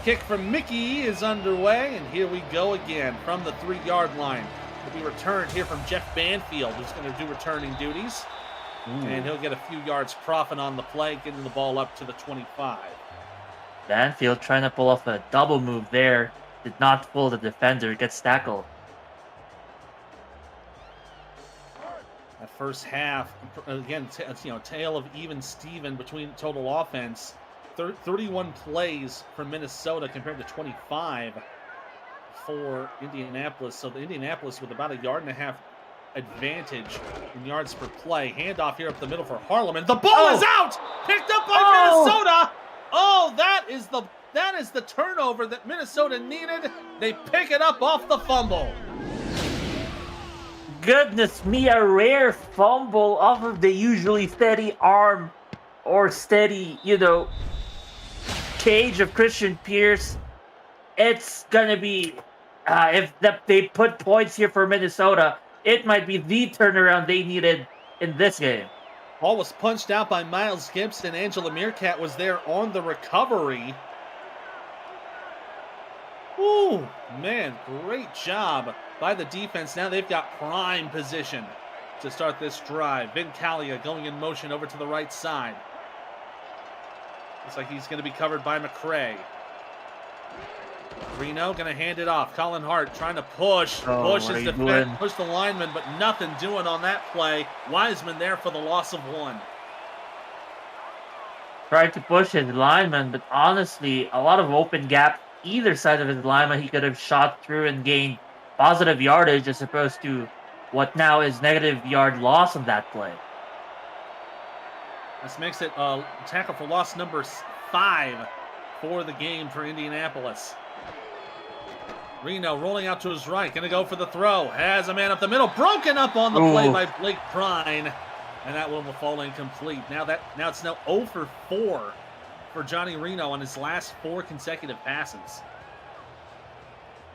Kick from Mickey is underway, and here we go again from the 3-yard line. Will be returned here from Jeff Banfield, who's going to do returning duties. And he'll get a few yards profit on the play, getting the ball up to the 25. Banfield trying to pull off a double move there. Did not fool the defender. Gets tackled. That first half, again, tale of even Steven between total offense. 31 plays for Minnesota compared to 25 for Indianapolis. So the Indianapolis with about a 1.5 yard advantage in yards per play. Handoff here up the middle for Harlem, and the ball is out! Picked up by Minnesota! Oh, that is the turnover that Minnesota needed. They pick it up off the fumble. Goodness me, a rare fumble off of the usually steady arm or steady, cage of Christian Pierce. It's gonna be, if they put points here for Minnesota, it might be the turnaround they needed in this game. Ball was punched out by Miles Gibson. Angela Meerkat was there on the recovery. Ooh, man, great job by the defense. Now they've got prime position to start this drive. Vin Calia going in motion over to the right side. Looks like he's going to be covered by McCray. Reno going to hand it off. Colin Hart trying to push his defense, push the lineman, but nothing doing on that play. Wiseman there for the loss of 1. Tried to push his lineman, but honestly, a lot of open gap either side of his lineman. He could have shot through and gained positive yardage as opposed to what now is negative yard loss on that play. This makes it tackle for loss number 5 for the game for Indianapolis. Reno rolling out to his right, going to go for the throw. Has a man up the middle, broken up on the play by Blake Prine, and that one will fall incomplete. Now it's 0 for 4 for Johnny Reno on his last 4 consecutive passes.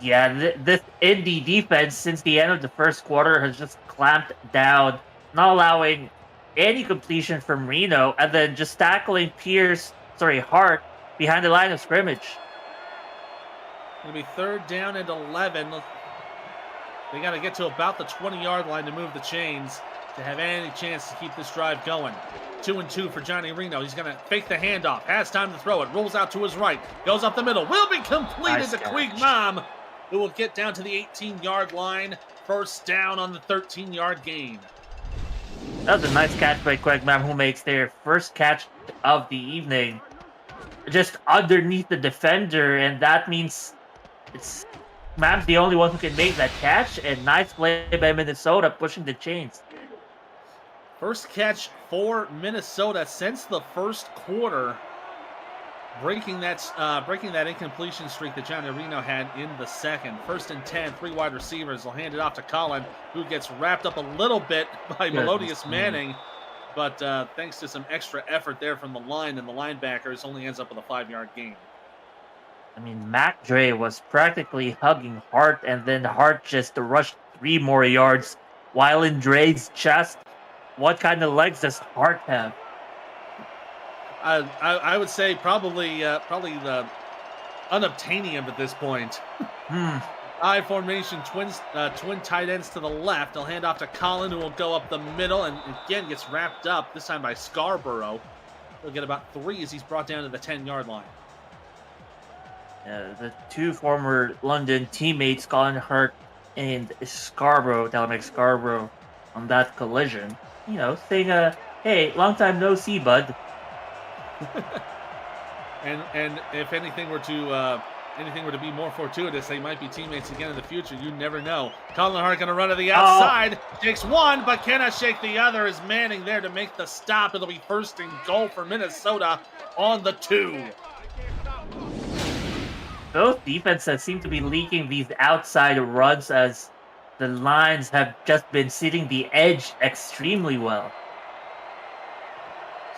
Yeah, this Indy defense since the end of the first quarter has just clamped down, not allowing any completion from Reno, and then just tackling Hart behind the line of scrimmage. It'll be 3rd down and 11. They got to get to about the 20-yard line to move the chains to have any chance to keep this drive going. 2-2 for Johnny Reno. He's going to fake the handoff. Has time to throw it. Rolls out to his right. Goes up the middle. Will be completed to Quig Mom, who will get down to the 18-yard line. First down on the 13-yard gain. That was a nice catch by Quig Mom, who makes their first catch of the evening just underneath the defender, and that means Mam's the only one who can make that catch, and nice play by Minnesota pushing the chains. First catch for Minnesota since the first quarter, breaking that incompletion streak that Johnny Reno had in the second. 1st and 10, 3 wide receivers. They'll hand it off to Colin, who gets wrapped up a little bit by Melodious Manning, but thanks to some extra effort there from the line and the linebackers, only ends up with a 5-yard gain. I mean, Mac Dre was practically hugging Hart, and then Hart just rushed 3 more yards while in Dre's chest. What kind of legs does Hart have? I would say probably the unobtainium at this point. I formation, twin tight ends to the left. They'll hand off to Colin, who will go up the middle, and again gets wrapped up, this time by Scarborough. He'll get about 3 as he's brought down to the 10-yard line. The 2 former London teammates, Colin Hart and Scarborough, Scarborough, on that collision. Saying, hey, long time no see, bud. And if anything were to be more fortuitous, they might be teammates again in the future. You never know. Colin Hart going to run to the outside. Takes one, but cannot shake the other. Is Manning there to make the stop. It'll be first and goal for Minnesota on the 2. Both defenses seem to be leaking these outside runs as the lines have just been sitting the edge extremely well.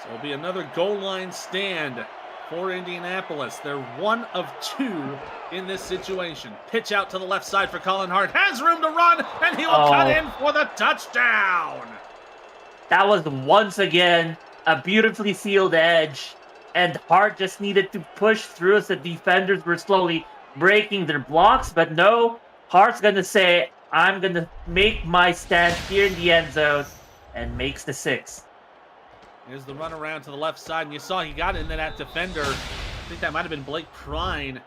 So it'll be another goal line stand for Indianapolis. They're 1 of 2 in this situation. Pitch out to the left side for Colin Hart. Has room to run, and he will cut in for the touchdown. That was once again a beautifully sealed edge, and Hart just needed to push through as the defenders were slowly breaking their blocks. But no, Hart's going to say, I'm going to make my stand here in the end zone, and makes the 6. Here's the run around to the left side, and you saw he got into that defender. I think that might have been Blake Prine.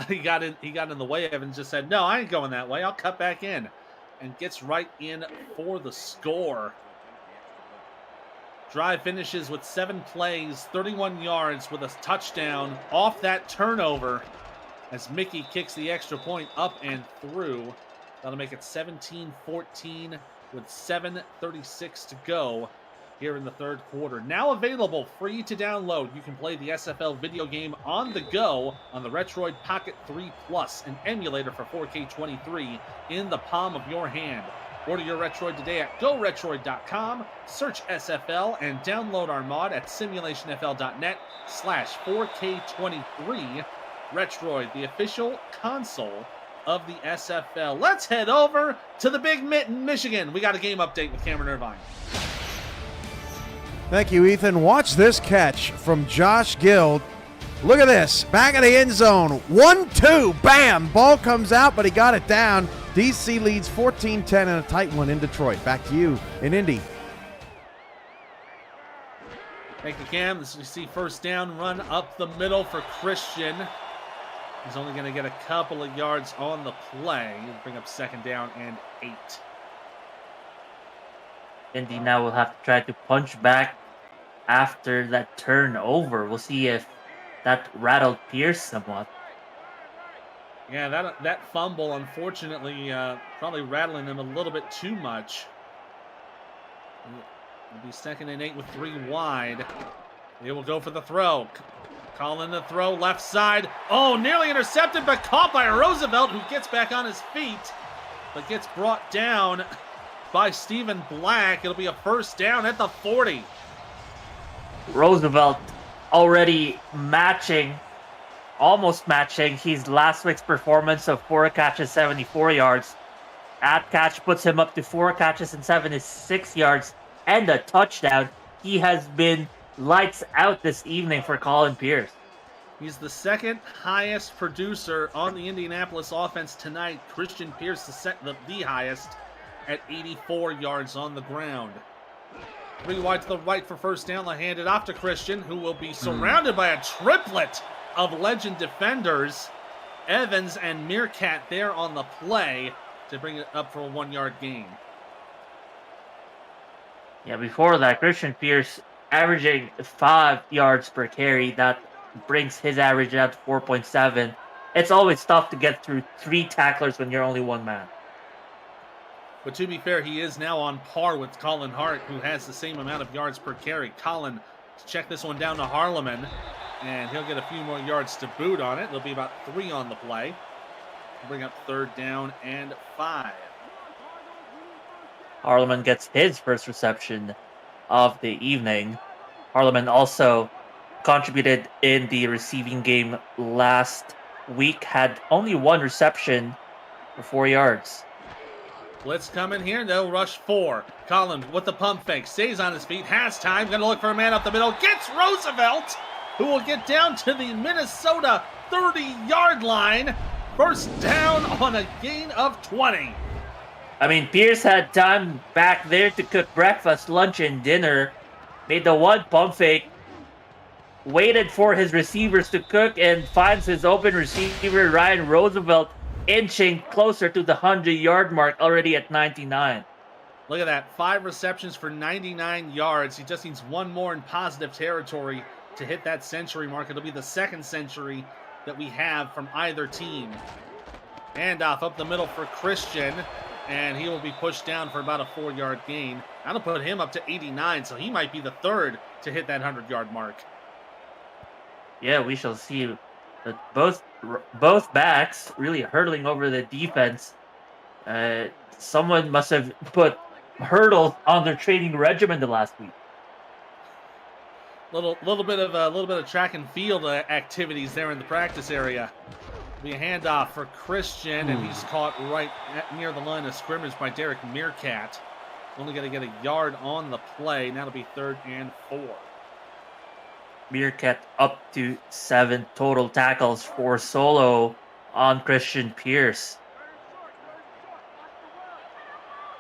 He got in the way of it and just said, no, I ain't going that way. I'll cut back in. And gets right in for the score. Drive finishes with 7 plays, 31 yards with a touchdown off that turnover as Mickey kicks the extra point up and through. That'll make it 17-14 with 7:36 to go here in the third quarter. Now available, free to download. You can play the SFL video game on the go on the Retroid Pocket 3 Plus, an emulator for 4K23 in the palm of your hand. Order your Retroid today at GoRetroid.com, search SFL, and download our mod at simulationfl.net/4K23. Retroid, the official console of the SFL. Let's head over to the Big Mitten, Michigan. We got a game update with Cameron Irvine. Thank you, Ethan. Watch this catch from Josh Gill. Look at this. Back of the end zone. 1-2. Bam. Ball comes out, but he got it down. DC leads 14-10 in a tight one in Detroit. Back to you in Indy. Thank you, Cam. As we see first down run up the middle for Christian. He's only going to get a couple of yards on the play. He'll bring up second down and 8. Indy now will have to try to punch back after that turnover. We'll see if that rattled Pierce somewhat. Yeah, that fumble, unfortunately, probably rattling him a little bit too much. It'll be second and 8 with 3 wide. They will go for the throw. Calling the throw, left side. Oh, nearly intercepted, but caught by Roosevelt, who gets back on his feet, but gets brought down by Stephen Black. It'll be a first down at the 40. Roosevelt already almost matching his last week's performance of 4 catches, 74 yards. That catch puts him up to 4 catches and 76 yards and a touchdown. He has been lights out this evening for Colin Pierce. He's the second highest producer on the Indianapolis offense tonight. Christian Pierce the highest at 84 yards on the ground. 3 wide to the right for first down. They'll hand it off to Christian, who will be surrounded by a triplet of legend defenders. Evans and Meerkat there on the play to bring it up for a 1-yard gain. Yeah, before that, Christian Pierce averaging 5 yards per carry. That brings his average out to 4.7. It's always tough to get through 3 tacklers when you're only one man. But to be fair, he is now on par with Colin Hart, who has the same amount of yards per carry. Colin, check this one down to Harleman, and he'll get a few more yards to boot on it. There'll be about 3 on the play. Bring up third down and 5. Harleman gets his first reception of the evening. Harleman also contributed in the receiving game last week, had only 1 reception for 4 yards. Blitz coming here. They'll rush 4. Colin with the pump fake. Stays on his feet. Has time. Going to look for a man up the middle. Gets Roosevelt, who will get down to the Minnesota 30-yard line. First down on a gain of 20. I mean, Pierce had time back there to cook breakfast, lunch, and dinner. Made the 1 pump fake. Waited for his receivers to cook and finds his open receiver, Ryan Roosevelt, inching closer to the 100-yard mark already at 99. Look at that. 5 receptions for 99 yards. He just needs one more in positive territory to hit that century mark. It'll be the second century that we have from either team. Handoff up the middle for Christian, and he will be pushed down for about a 4-yard gain. That'll put him up to 89, so he might be the third to hit that 100-yard mark. Yeah, we shall see. But both backs really hurdling over the defense. Someone must have put hurdles on their training regimen the last week. Little bit of track and field activities there in the practice area. Be a handoff for Christian, and he's caught right near the line of scrimmage by Derek Meerkat. Only going to get a yard on the play. Now it'll be 3rd and 4. Meerkat up to 7 total tackles for solo on Christian Pierce.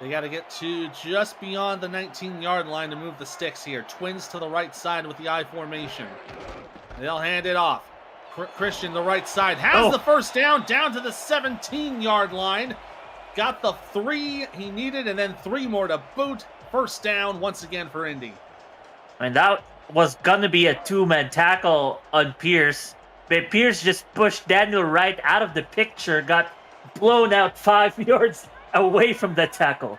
They got to get to just beyond the 19-yard line to move the sticks here. Twins to the right side with the I formation. They'll hand it off. Christian, the right side, has the first down to the 17-yard line. Got the 3 he needed, and then 3 more to boot. First down once again for Indy. And that was going to be a 2-man tackle on Pierce. But Pierce just pushed Daniel Wright out of the picture, got blown out 5 yards away from the tackle.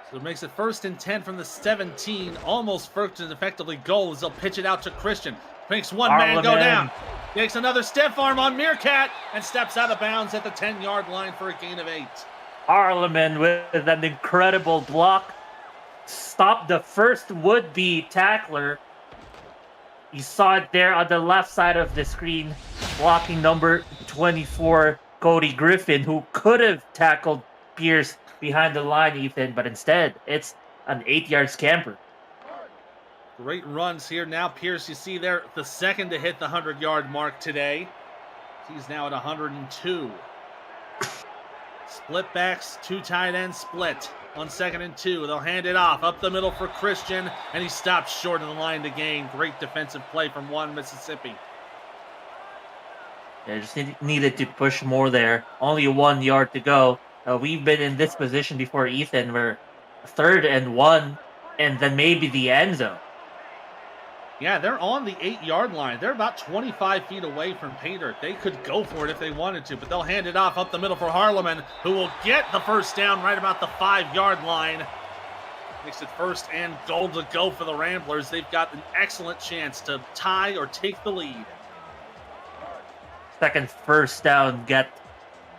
So it makes it 1st and 10 from the 17. Almost first and effectively goal as they'll pitch it out to Christian. Makes one man go down. Takes another stiff arm on Meerkat and steps out of bounds at the 10-yard line for a gain of 8. Harleman with an incredible block. Stopped the first would-be tackler. You saw it there on the left side of the screen. Blocking number 24, Cody Griffin, who could have tackled Pierce behind the line, Ethan, but instead, it's an 8-yard scamper. Great runs here. Now Pierce, you see there, the second to hit the 100-yard mark today. He's now at 102. Split backs, 2 tight ends split on 2nd and 2. They'll hand it off up the middle for Christian, and he stops short of the line to gain. Great defensive play from one Mississippi. Yeah, just needed to push more there. Only 1 yard to go. We've been in this position before, Ethan. We're 3rd and 1, and then maybe the end zone. Yeah, they're on the 8-yard line. They're about 25 feet away from Pater. They could go for it if they wanted to, but they'll hand it off up the middle for Harleman, who will get the first down right about the 5-yard line. Makes it 1st and goal to go for the Ramblers. They've got an excellent chance to tie or take the lead. Second first down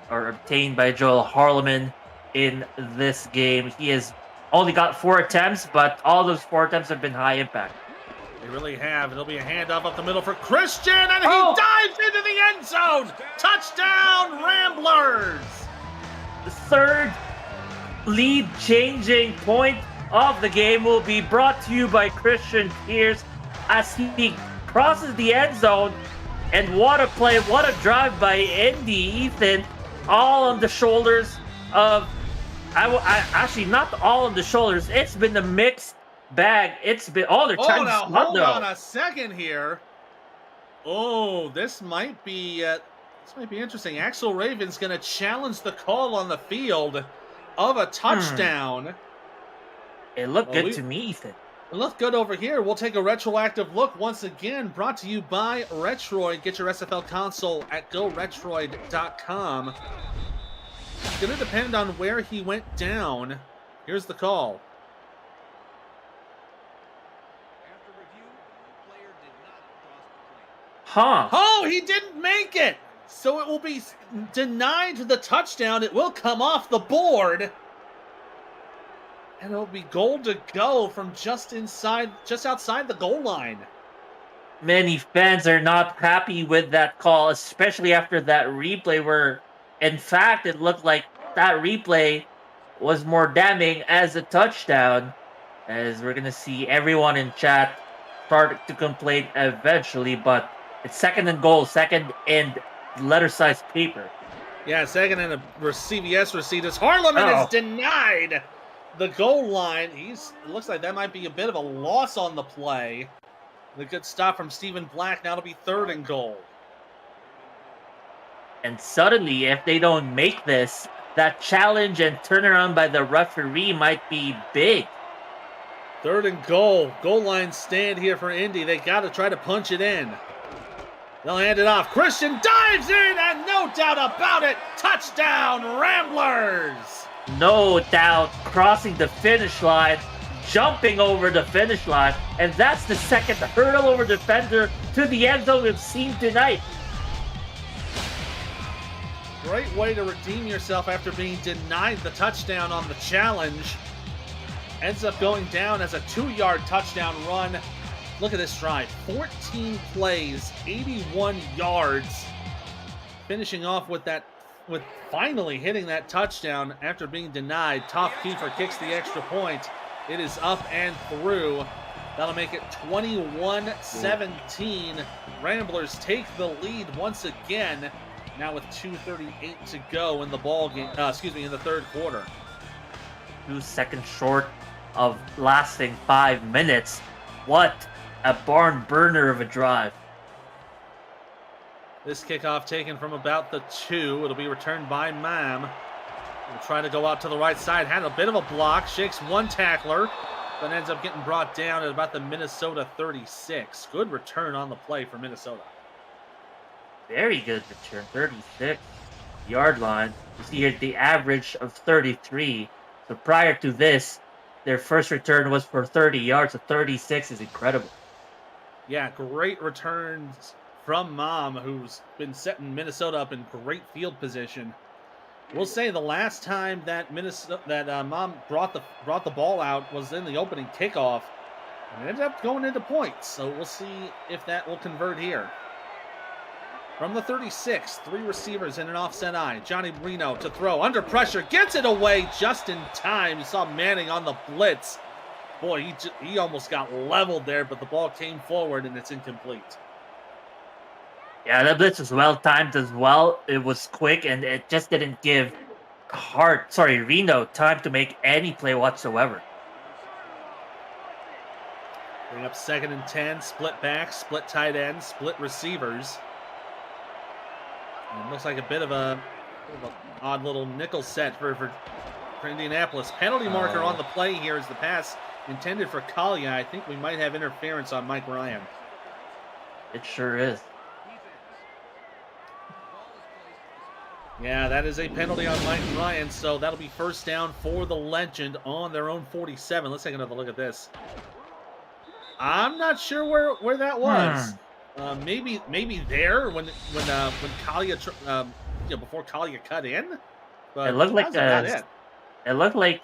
obtained by Joel Harleman in this game. He has only got 4 attempts, but all those 4 attempts have been high impact. They really have. It'll be a handoff up the middle for Christian, and he dives into the end zone. Touchdown, Ramblers! The 3rd lead-changing point of the game will be brought to you by Christian Pierce as he crosses the end zone. And what a play, what a drive by Indy, Ethan, all on the shoulders of, actually not all on the shoulders, it's been a mixed bag. It's been, they're trying to hold on a second here. Oh, this might be interesting. Axel Raven's going to challenge the call on the field of a touchdown. It looked good to me, Ethan. It looked good over here. We'll take a retroactive look once again, brought to you by Retroid. Get your SFL console at goretroid.com. It's going to depend on where he went down. Here's the call. Oh, he didn't make it. So it will be denied the touchdown. It will come off the board. And it'll be goal to go from just outside the goal line. Many fans are not happy with that call, especially after that replay where, in fact, it looked like that replay was more damning as a touchdown, as we're going to see everyone in chat start to complain eventually, but it's 2nd and goal, 2nd and letter-sized paper. Yeah, 2nd and a CVS receipt as Harleman is denied the goal line. It looks like that might be a bit of a loss on the play. The good stop from Stephen Black. Now it'll be 3rd and goal. And suddenly, if they don't make this, that challenge and turnaround by the referee might be big. 3rd and goal. Goal line stand here for Indy. They got to try to punch it in. They'll hand it off. Christian dives in, and no doubt about it, touchdown Ramblers! No doubt, crossing the finish line, jumping over the finish line, and that's the second hurdle over defender to the end zone we've seen tonight. Great way to redeem yourself after being denied the touchdown on the challenge. Ends up going down as a 2-yard touchdown run. Look at this drive. 14 plays, 81 yards. Finishing off with finally hitting that touchdown after being denied. Topkeeper kicks the extra point. It is up and through. That'll make it 21-17. Ramblers take the lead once again. Now with 2:38 to go in the ball game. In the 3rd quarter. 2 seconds short of lasting 5 minutes. What a barn burner of a drive. This kickoff taken from about the 2. It'll be returned by Mam. Will try to go out to the right side. Had a bit of a block. Shakes one tackler. But ends up getting brought down at about the Minnesota 36. Good return on the play for Minnesota. Very good return. 36-yard line. You see here the average of 33. So prior to this, their first return was for 30 yards. So 36 is incredible. Yeah, great returns from Mom, who's been setting Minnesota up in great field position. We'll say the last time that Mom brought the ball out was in the opening kickoff, and it ended up going into points. So we'll see if that will convert here. From the 36, 3 receivers in an offset eye. Johnny Reno to throw under pressure, gets it away just in time. You saw Manning on the blitz. Boy, he almost got leveled there, but the ball came forward and it's incomplete. Yeah, that blitz was well timed as well. It was quick, and it just didn't give Reno time to make any play whatsoever. Bring up 2nd and 10, split back, split tight end, split receivers. And it looks like a bit of an odd little nickel set for Indianapolis. Penalty marker on the play here is the pass intended for Kalia. I think we might have interference on Mike Ryan. It sure is. Yeah, that is a penalty on Mike Ryan, so that'll be 1st down for the Legend on their own 47. Let's take another look at this. I'm not sure where that was. Maybe there when Kalia before Kalia cut in. But It looked like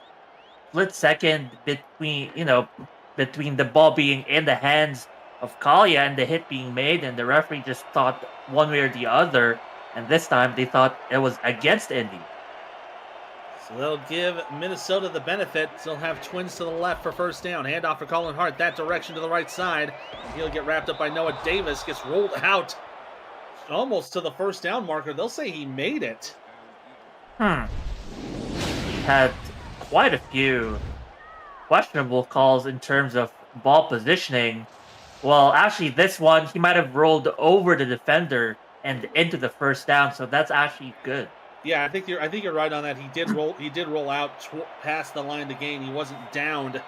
split second between the ball being in the hands of Kalia and the hit being made, and the referee just thought one way or the other. And this time, they thought it was against Indy. So they'll give Minnesota the benefit. They'll have Twins to the left for 1st down. Handoff for Colin Hart. That direction to the right side. He'll get wrapped up by Noah Davis. Gets rolled out almost to the 1st down marker. They'll say he made it. Had quite a few questionable calls in terms of ball positioning. Well, actually, this one, he might have rolled over the defender and into the 1st down, so that's actually good. Yeah, I think you're right on that. He did roll out past the line to gain. He wasn't downed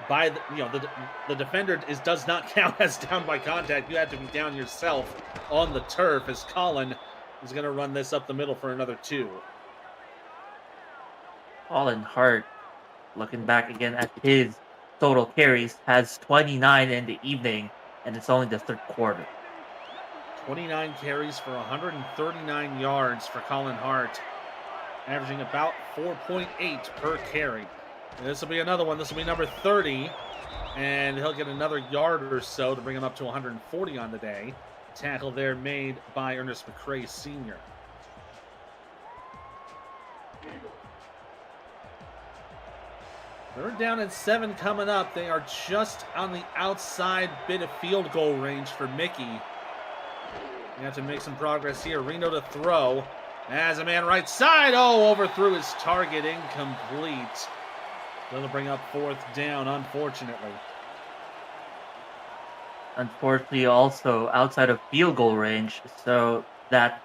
by the defender does not count as down by contact. You have to be down yourself on the turf, as Colin is going to run this up the middle for another 2. Colin Hart, looking back again at his total carries, has 29 in the evening, and it's only the 3rd quarter. 29 carries for 139 yards for Colin Hart, averaging about 4.8 per carry. This will be another one. This will be number 30, and he'll get another yard or so to bring him up to 140 on the day. Tackle there made by Ernest McCray Sr. They're down at 7 coming up. They are just on the outside bit of field goal range for Mickey. You have to make some progress here. Reno to throw. As a man right side. Oh, overthrew his target. Incomplete. They'll bring up 4th down, unfortunately. Unfortunately, also outside of field goal range. So that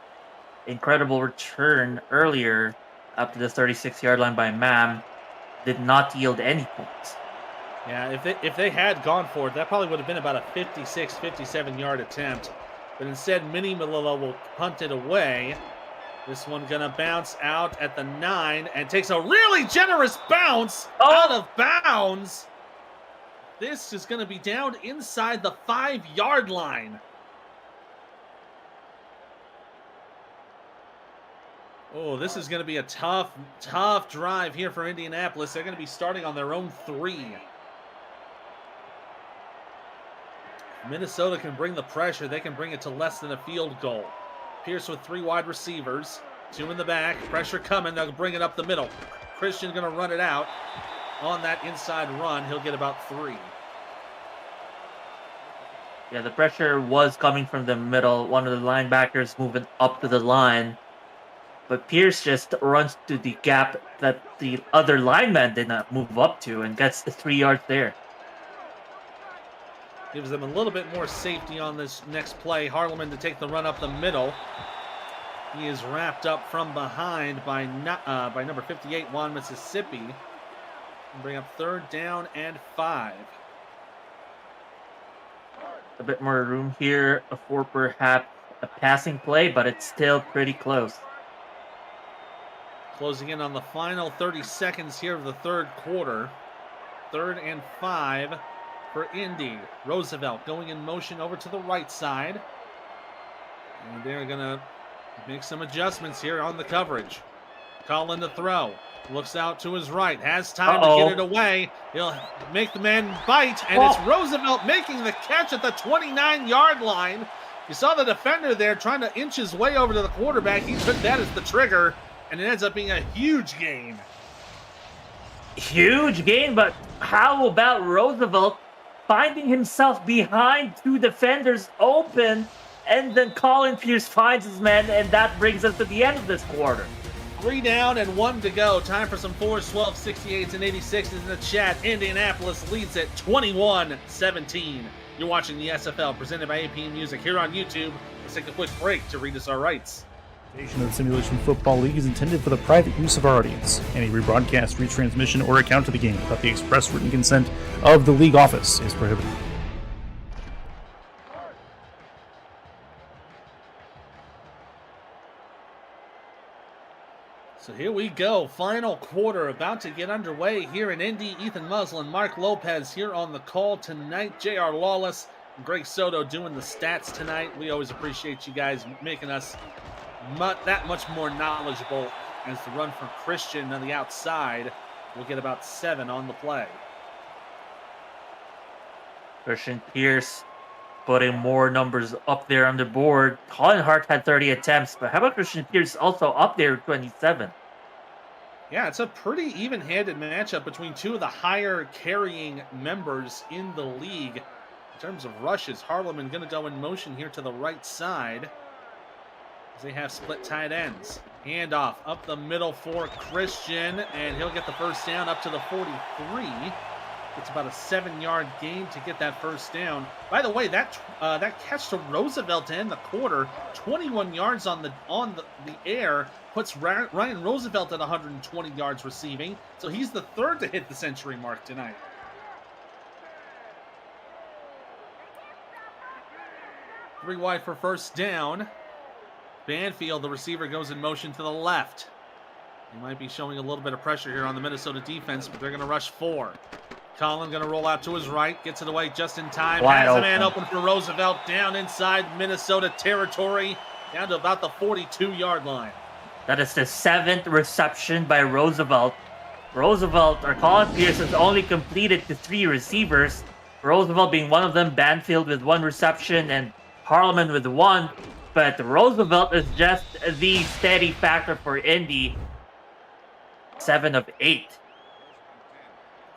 incredible return earlier up to the 36-yard line by Mam did not yield any points. Yeah, if they had gone for it, that probably would have been about a 56, 57-yard attempt. But instead, Mini Malilla will punt it away. This one going to bounce out at the 9 and takes a really generous bounce out of bounds. This is going to be down inside the 5-yard line. Oh, this is going to be a tough drive here for Indianapolis. They're going to be starting on their own 3. Minnesota can bring the pressure. They can bring it to less than a field goal. Pierce with 3 wide receivers. 2 in the back. Pressure coming. They'll bring it up the middle. Christian going to run it out. On that inside run, he'll get about 3. Yeah, the pressure was coming from the middle. One of the linebackers moving up to the line. But Pierce just runs to the gap that the other lineman did not move up to and gets the 3 yards there. Gives them a little bit more safety on this next play. Harleman to take the run up the middle. He is wrapped up from behind by number 58, Juan Mississippi. And bring up 3rd down and 5. A bit more room here for perhaps a passing play, but it's still pretty close. Closing in on the final 30 seconds here of the 3rd quarter. 3rd and 5 for Indy. Roosevelt going in motion over to the right side. And they're going to make some adjustments here on the coverage. Colin to throw. Looks out to his right. Has time to get it away. He'll make the man bite. And it's Roosevelt making the catch at the 29-yard line. You saw the defender there trying to inch his way over to the quarterback. He took that as the trigger. And it ends up being a huge gain. Huge gain, but how about Roosevelt finding himself behind 2 defenders open, and then Colin Pierce finds his man, and that brings us to the end of this quarter. 3 down and 1 to go. Time for some 4s, 12s, 68s, and 86s in the chat. Indianapolis leads at 21-17. You're watching the SFL presented by AP Music here on YouTube. Let's take a quick break to read us our rights. The Simulation Football League is intended for the private use of our audience. Any rebroadcast, retransmission, or account of the game without the express written consent of the league office is prohibited. So here we go. Final quarter about to get underway here in Indy. Ethan Muslin, Mark Lopez here on the call tonight. J.R. Lawless and Greg Soto doing the stats tonight. We always appreciate you guys making us that much more knowledgeable. As the run from Christian on the outside will get about 7 on the play. Christian Pierce putting more numbers up there on the board. Colin Hart had 30 attempts, but how about Christian Pierce also up there with 27? Yeah, it's a pretty even-handed matchup between 2 of the higher carrying members in the league. In terms of rushes, Harleman going to go in motion here to the right side. They have split tight ends. Handoff up the middle for Christian, and he'll get the first down up to the 43. It's about a 7-yard gain to get that first down. By the way, that catch to Roosevelt to end the quarter, 21 yards on the air, puts Ryan Roosevelt at 120 yards receiving. So he's the 3rd to hit the century mark tonight. Three wide for first down. Banfield, the receiver, goes in motion to the left. He might be showing a little bit of pressure here on the Minnesota defense, but they're going to rush 4. Colin going to roll out to his right, gets it away just in time. Wide Has a man open for Roosevelt down inside Minnesota territory, down to about the 42-yard line. That is the 7th reception by Roosevelt. Colin Pierce has only completed to 3 receivers. Roosevelt being one of them, Banfield with 1 reception, and Harleman with 1. But Roosevelt is just the steady factor for Indy. 7 of 8.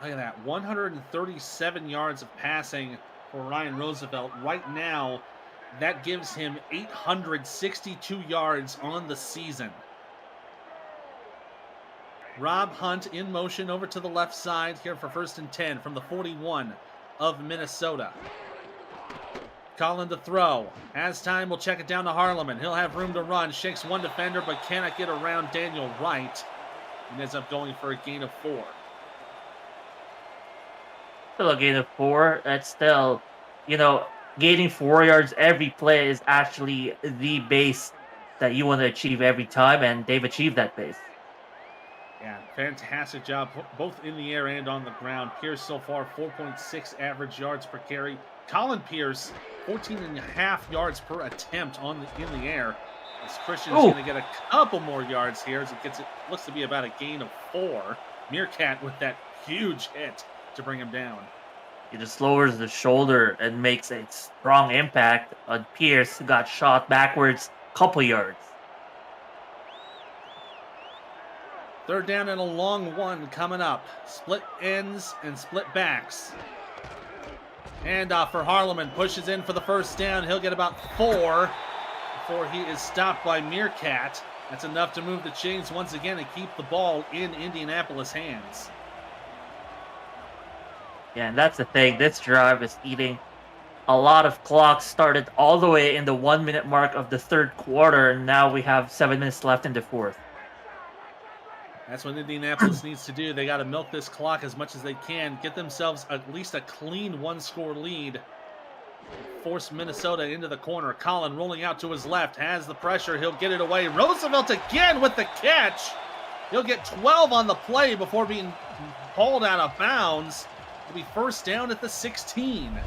Look at that, 137 yards of passing for Ryan Roosevelt. Right now, that gives him 862 yards on the season. Rob Hunt in motion over to the left side here for 1st and 10 from the 41 of Minnesota. Colin to throw. Has time, will check it down to Harleman. He'll have room to run. Shakes one defender, but cannot get around Daniel Wright. and ends up going for a gain of 4. Still a gain of 4. That's still, gaining 4 yards every play is actually the base that you want to achieve every time, and they've achieved that base. Yeah, fantastic job, both in the air and on the ground. Pierce so far, 4.6 average yards per carry. Colin Pierce, 14.5 yards per attempt in the air. As Christian's going to get a couple more yards here as it looks to be about a gain of 4. Meerkat with that huge hit to bring him down. He just lowers the shoulder and makes a strong impact on Pierce, who got shot backwards a couple yards. 3rd down and a long one coming up. Split ends and split backs. Handoff for Harleman. Pushes in for the 1st down. He'll get about 4 before he is stopped by Meerkat. That's enough to move the chains once again and keep the ball in Indianapolis' hands. Yeah, and that's the thing. This drive is eating a lot of clock. Started all the way in the 1-minute mark of the 3rd quarter, and now we have 7 minutes left in the 4th. That's what Indianapolis needs to do. They got to milk this clock as much as they can, get themselves at least a clean 1-score lead. Force Minnesota into the corner. Colin rolling out to his left, has the pressure. He'll get it away. Roosevelt again with the catch. He'll get 12 on the play before being hauled out of bounds. It'll be 1st down at the 16.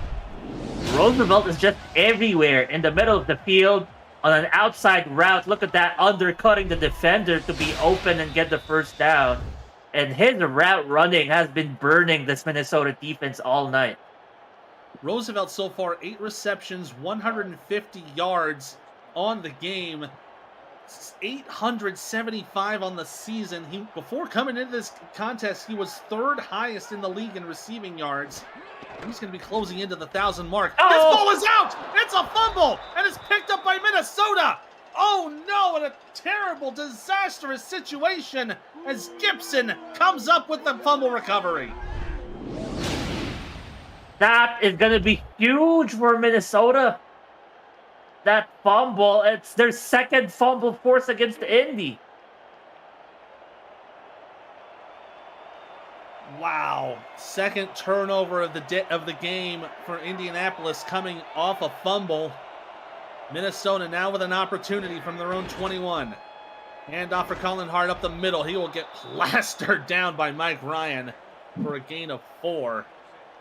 Roosevelt is just everywhere in the middle of the field. On an outside route, look at that, undercutting the defender to be open and get the 1st down. And his route running has been burning this Minnesota defense all night. Roosevelt so far, 8 receptions, 150 yards on the game, 875 on the season. Before coming into this contest, he was 3rd highest in the league in receiving yards. He's going to be closing into the 1,000 mark. Oh! This ball is out! It's a fumble! And it's picked up by Minnesota! Oh no, and a terrible, disastrous situation as Gibson comes up with the fumble recovery. That is going to be huge for Minnesota. That fumble, it's their 2nd fumble force against Indy. Wow, 2nd turnover of the game for Indianapolis coming off a fumble. Minnesota now with an opportunity from their own 21. Handoff for Colin Hart up the middle. He will get plastered down by Mike Ryan for a gain of 4.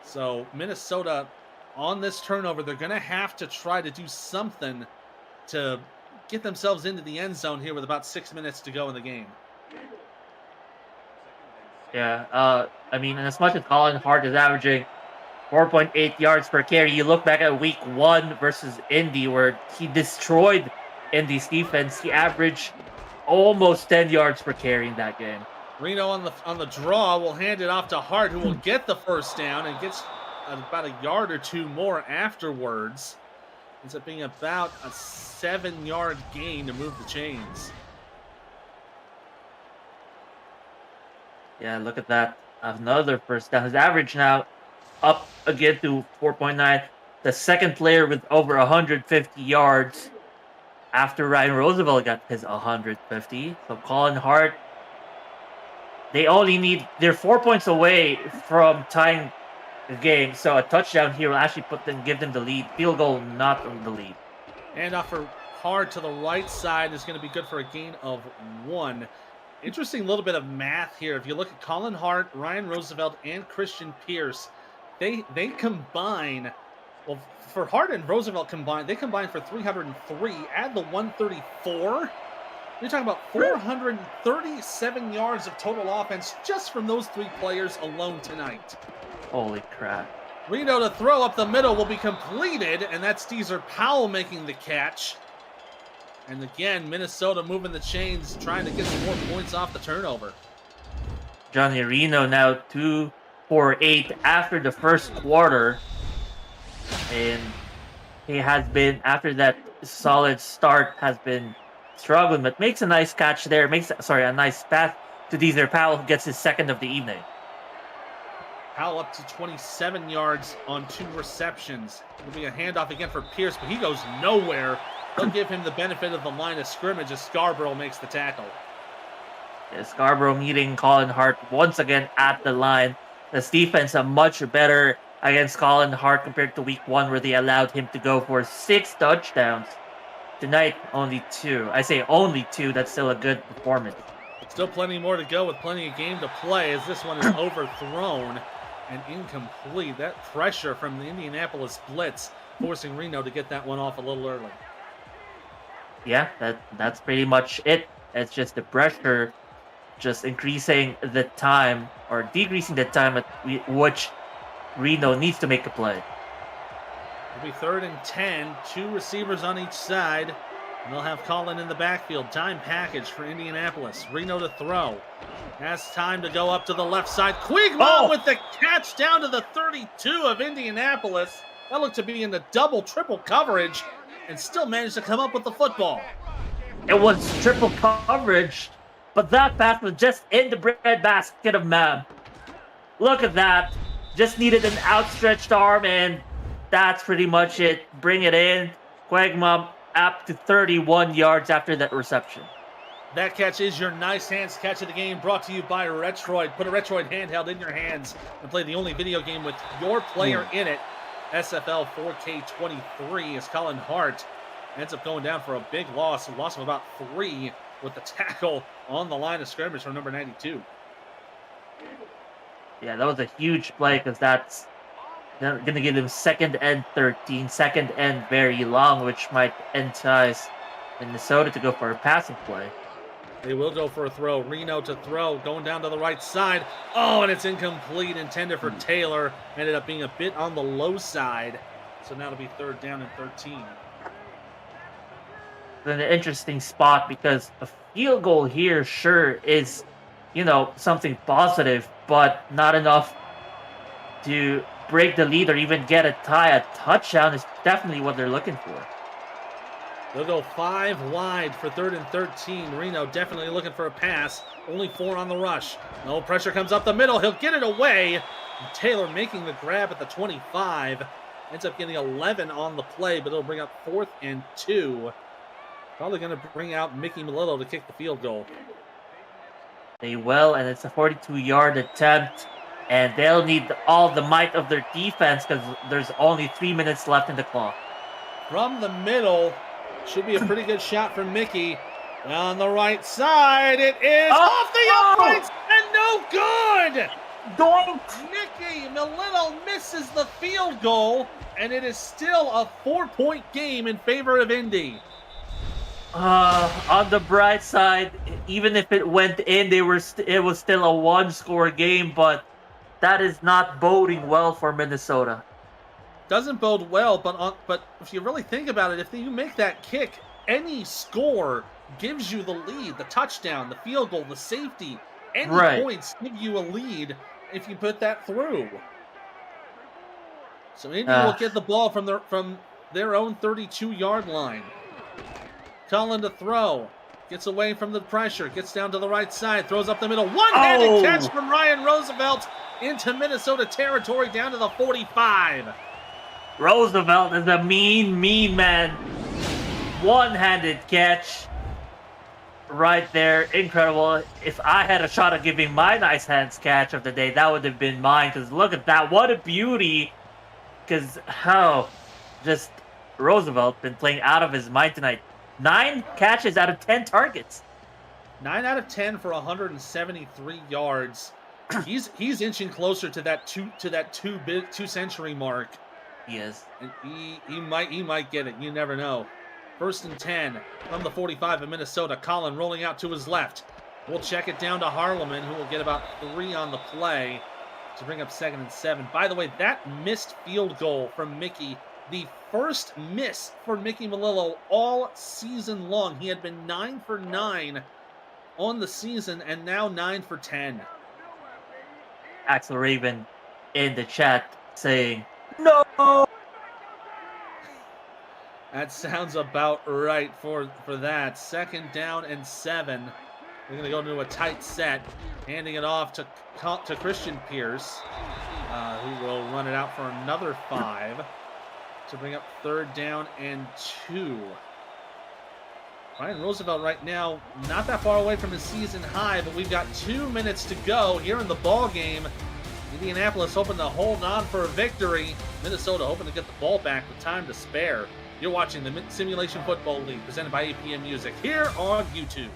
So Minnesota on this turnover, they're going to have to try to do something to get themselves into the end zone here with about 6 minutes to go in the game. Yeah, I mean, as much as Colin Hart is averaging 4.8 yards per carry, you look back at week 1 versus Indy, where he destroyed Indy's defense. He averaged almost 10 yards per carry in that game. Reno on the draw will hand it off to Hart, who will get the 1st down and gets about a yard or 2 more afterwards. Ends up being about a 7-yard gain to move the chains. Yeah, look at that. Another 1st down. His average now up again to 4.9. The 2nd player with over 150 yards after Ryan Roosevelt got his 150. So Colin Hart, they're 4 points away from tying the game. So a touchdown here will actually give them the lead. Field goal, not on the lead. And off for Hart to the right side is going to be good for a gain of 1. Interesting little bit of math here. If you look at Colin Hart, Ryan Roosevelt, and Christian Pierce, they combine. Well, for Hart and Roosevelt combined, they combine for 303. Add the 134. You're talking about 437 yards of total offense just from those 3 players alone tonight. Holy crap. Reno to throw up the middle will be completed, and that's Deezer Powell making the catch. And again, Minnesota moving the chains, trying to get some more points off the turnover. Johnny Reno now 2 for 8 after the 1st quarter. And he has been, after that solid start, has been struggling, but makes a nice catch there. A nice pass to Deezer Powell, who gets his 2nd of the evening. Powell up to 27 yards on 2 receptions. It'll be a handoff again for Pierce, but he goes nowhere. They'll give him the benefit of the line of scrimmage as Scarborough makes the tackle. Scarborough meeting Colin Hart once again at the line. This defense are much better against Colin Hart compared to week 1 where they allowed him to go for 6 touchdowns. Tonight, only 2. I say only 2. That's still a good performance. Still plenty more to go with plenty of game to play as this one is overthrown and incomplete. That pressure from the Indianapolis blitz forcing Reno to get that one off a little early. Yeah, that's pretty much it. It's just the pressure just increasing the time or decreasing the time at which Reno needs to make a play. It'll be 3rd and 10. 2 receivers on each side. And they'll have Colin in the backfield. Time package for Indianapolis. Reno to throw. Has time to go up to the left side. Quigmon with the catch down to the 32 of Indianapolis. That looked to be in the double, triple coverage and still managed to come up with the football. It was triple coverage, but that pass was just in the breadbasket of Mam. Look at that. Just needed an outstretched arm, and that's pretty much it. Bring it in. Quagmum up to 31 yards after that reception. That catch is your nice hands catch of the game, brought to you by Retroid. Put a Retroid handheld in your hands and play the only video game with your player in it. SFL 4K23 as Colin Hart ends up going down for a big loss. A loss of about 3 with the tackle on the line of scrimmage from number 92. Yeah, that was a huge play because that's going to give them 2nd and 13, 2nd and very long, which might entice Minnesota to go for a passing play. They will go for a throw. Reno to throw, going down to the right side. Oh, and it's incomplete, intended for Taylor. Ended up being a bit on the low side. So now it'll be 3rd down and 13. It's an interesting spot because a field goal here sure is, something positive, but not enough to break the lead or even get a tie. A touchdown is definitely what they're looking for. They'll go 5 wide for 3rd and 13. Reno definitely looking for a pass. Only 4 on the rush. No pressure comes up the middle. He'll get it away. And Taylor making the grab at the 25. Ends up getting 11 on the play, but it'll bring up 4th and 2. Probably going to bring out Mickey Melillo to kick the field goal. They will, and it's a 42-yard attempt. And they'll need all the might of their defense because there's only 3 minutes left in the clock. From the middle, should be a pretty good shot from Mickey. On the right side, it is off the uprights and no good! Mickey Melillo misses the field goal, and it is still a 4-point game in favor of Indy. On the bright side, even if it went in, it was still a 1-score game, but that is not boding well for Minnesota. Doesn't bode well, but if you really think about it, if you make that kick, any score gives you the lead. The touchdown, the field goal, the safety, any points give you a lead if you put that through. So Indy will get the ball from their own 32-yard line. Cullen to throw. Gets away from the pressure. Gets down to the right side. Throws up the middle. One-handed catch from Ryan Roosevelt into Minnesota territory down to the 45. Roosevelt is a mean man. One-handed catch. Right there. Incredible. If I had a shot at giving my nice hands catch of the day, that would have been mine. Because look at that. What a beauty. Because just Roosevelt been playing out of his mind tonight. 9 catches out of 10 targets. 9 out of 10 for 173 yards. He's inching closer to that two-century mark. He is. And he might get it. You never know. 1st and 10 from the 45 of Minnesota. Colin rolling out to his left. We'll check it down to Harleman, who will get about 3 on the play to bring up 2nd and 7. By the way, that missed field goal from Mickey, the first miss for Mickey Melillo all season long. He had been 9 for 9 on the season and now 9 for 10. Axel Raven in the chat saying, no! That sounds about right for that. 2nd down and 7. We're going to go into a tight set, handing it off to Christian Pierce, who will run it out for another 5 to bring up 3rd down and 2. Ryan Roosevelt right now not that far away from his season high, but we've got 2 minutes to go here in the ball game. Indianapolis hoping to hold on for a victory. Minnesota hoping to get the ball back with time to spare. You're watching the Simulation Football League presented by APM Music here on YouTube.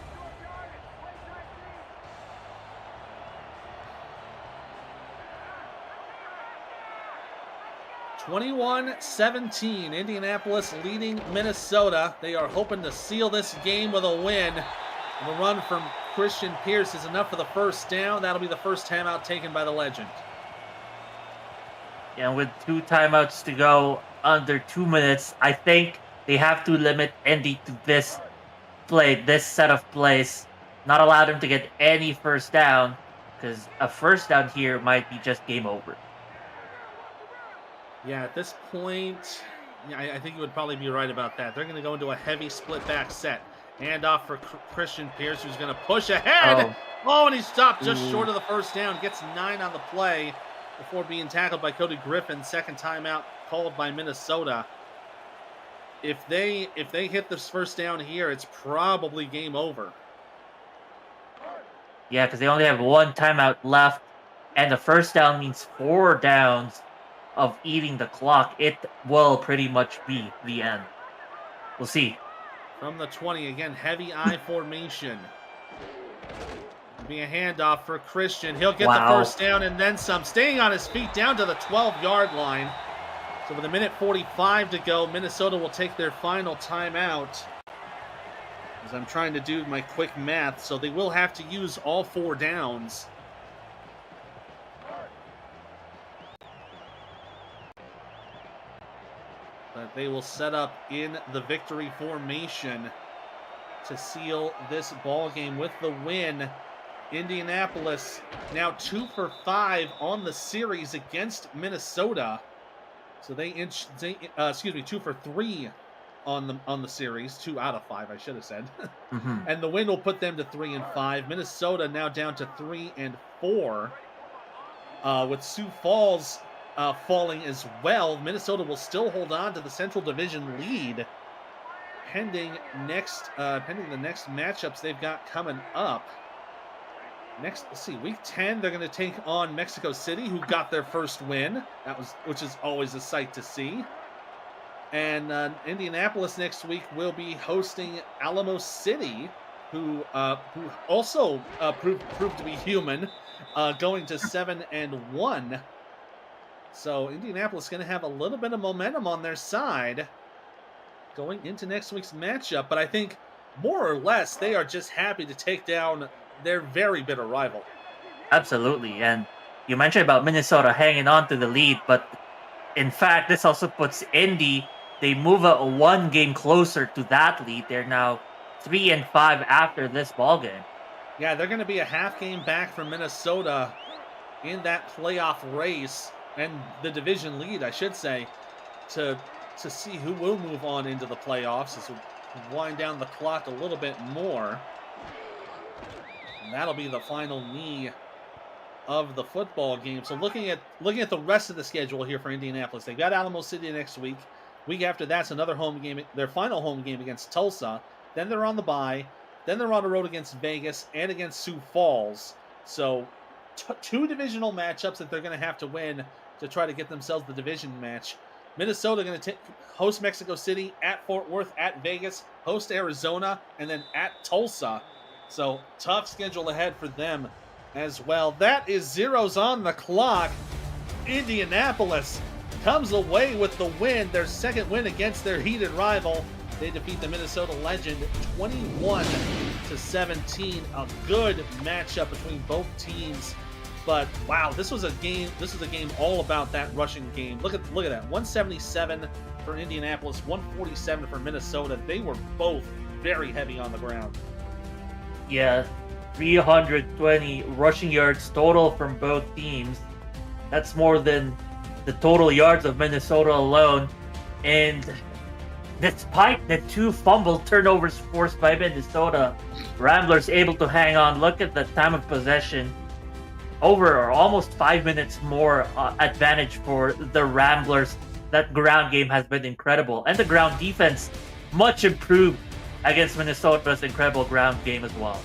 (21-17), Indianapolis leading Minnesota. They are hoping to seal this game with a win. And the run from Christian Pierce is enough for the first down. That'll be the first timeout taken by the legend. Yeah, with 2 timeouts to go, under 2 minutes, I think they have to limit Indy to this play, this set of plays. Not allow them to get any first down, because a first down here might be just game over. Yeah, at this point, yeah, I think you would probably be right about that. They're going to go into a heavy split back set. Handoff for Christian Pierce, who's going to push ahead. Oh, and he stopped just short of the first down. Gets 9 on the play before being tackled by Cody Griffin. Second timeout called by Minnesota. If they hit this first down here, it's probably game over. Yeah, because they only have 1 timeout left, and the first down means 4 downs of eating the clock. It will pretty much be the end. We'll see. From the 20, again, heavy I formation. Be a handoff for Christian. He'll get the first down and then some. Staying on his feet down to the 12-yard line. So with 1:45 to go, Minnesota will take their final timeout. As I'm trying to do my quick math, so they will have to use all 4 downs. But they will set up in the victory formation to seal this ball game with the win. Indianapolis now 2 for 5 on the series against Minnesota. So they 2 for 3 on the series, 2 out of 5, I should have said. And the win will put them to 3 and 5. Minnesota now down to 3 and 4. With Sioux Falls falling as well, Minnesota will still hold on to the Central Division lead, pending the next matchups they've got coming up. Next, let's see, week 10 they're going to take on Mexico City, who got their first win. Which is always a sight to see. And Indianapolis next week will be hosting Alamo City, who also proved to be human, going to 7-1. So Indianapolis is going to have a little bit of momentum on their side going into next week's matchup. But I think more or less they are just happy to take down their very bitter rival. Absolutely. And you mentioned about Minnesota hanging on to the lead, but in fact, this also puts Indy, they move a 1 game closer to that lead. They're now 3 and 5 after this ball game. Yeah, they're going to be a half game back from Minnesota in that playoff race. And the division lead, I should say, to see who will move on into the playoffs as we wind down the clock a little bit more. And that'll be the final knee of the football game. So looking at the rest of the schedule here for Indianapolis, they've got Alamo City next week. Week after that's another home game, their final home game against Tulsa. Then they're on the bye. Then they're on the road against Vegas and against Sioux Falls. So 2 divisional matchups that they're going to have to win to try to get themselves the division match. Minnesota going to host Mexico City, at Fort Worth, at Vegas, host Arizona, and then at Tulsa. So tough schedule ahead for them as well. That is zeros on the clock. Indianapolis comes away with the win, their second win against their heated rival. They defeat the Minnesota Legend 21-17. A good matchup between both teams. But wow, this was a game all about that rushing game. Look at that. 177 for Indianapolis, 147 for Minnesota. They were both very heavy on the ground. Yeah, 320 rushing yards total from both teams. That's more than the total yards of Minnesota alone. And despite the 2 fumble turnovers forced by Minnesota, Ramblers able to hang on. Look at the time of possession. Over or almost 5 minutes more advantage for the Ramblers. That ground game has been incredible. And the ground defense much improved against Minnesota's incredible ground game as well.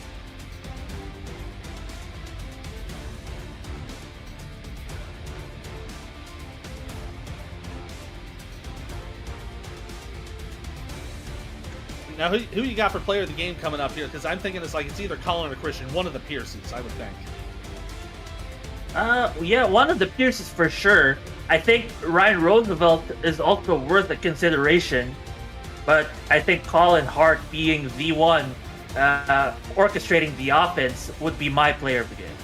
Now, who you got for player of the game coming up here? Because I'm thinking it's either Colin or Christian, one of the Pierces, I would think. Yeah, one of the Pierces for sure. I think Ryan Roosevelt is also worth a consideration, but I think Colin Hart being the one orchestrating the offense would be my player of the game.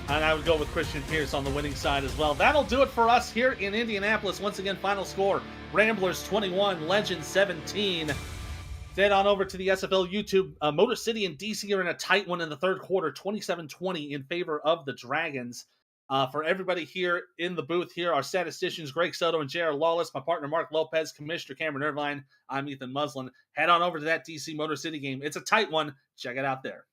And I would go with Christian Pierce on the winning side as well. That'll do it for us here in Indianapolis. Once again, final score, Ramblers 21, Legends 17. Head on over to the SFL YouTube. Motor City and DC are in a tight one in the third quarter, 27-20 in favor of the Dragons. For everybody here in the booth here, our statisticians, Greg Soto and J.R. Lawless, my partner, Mark Lopez, Commissioner Cameron Irvine, I'm Ethan Muslin. Head on over to that DC Motor City game. It's a tight one. Check it out there.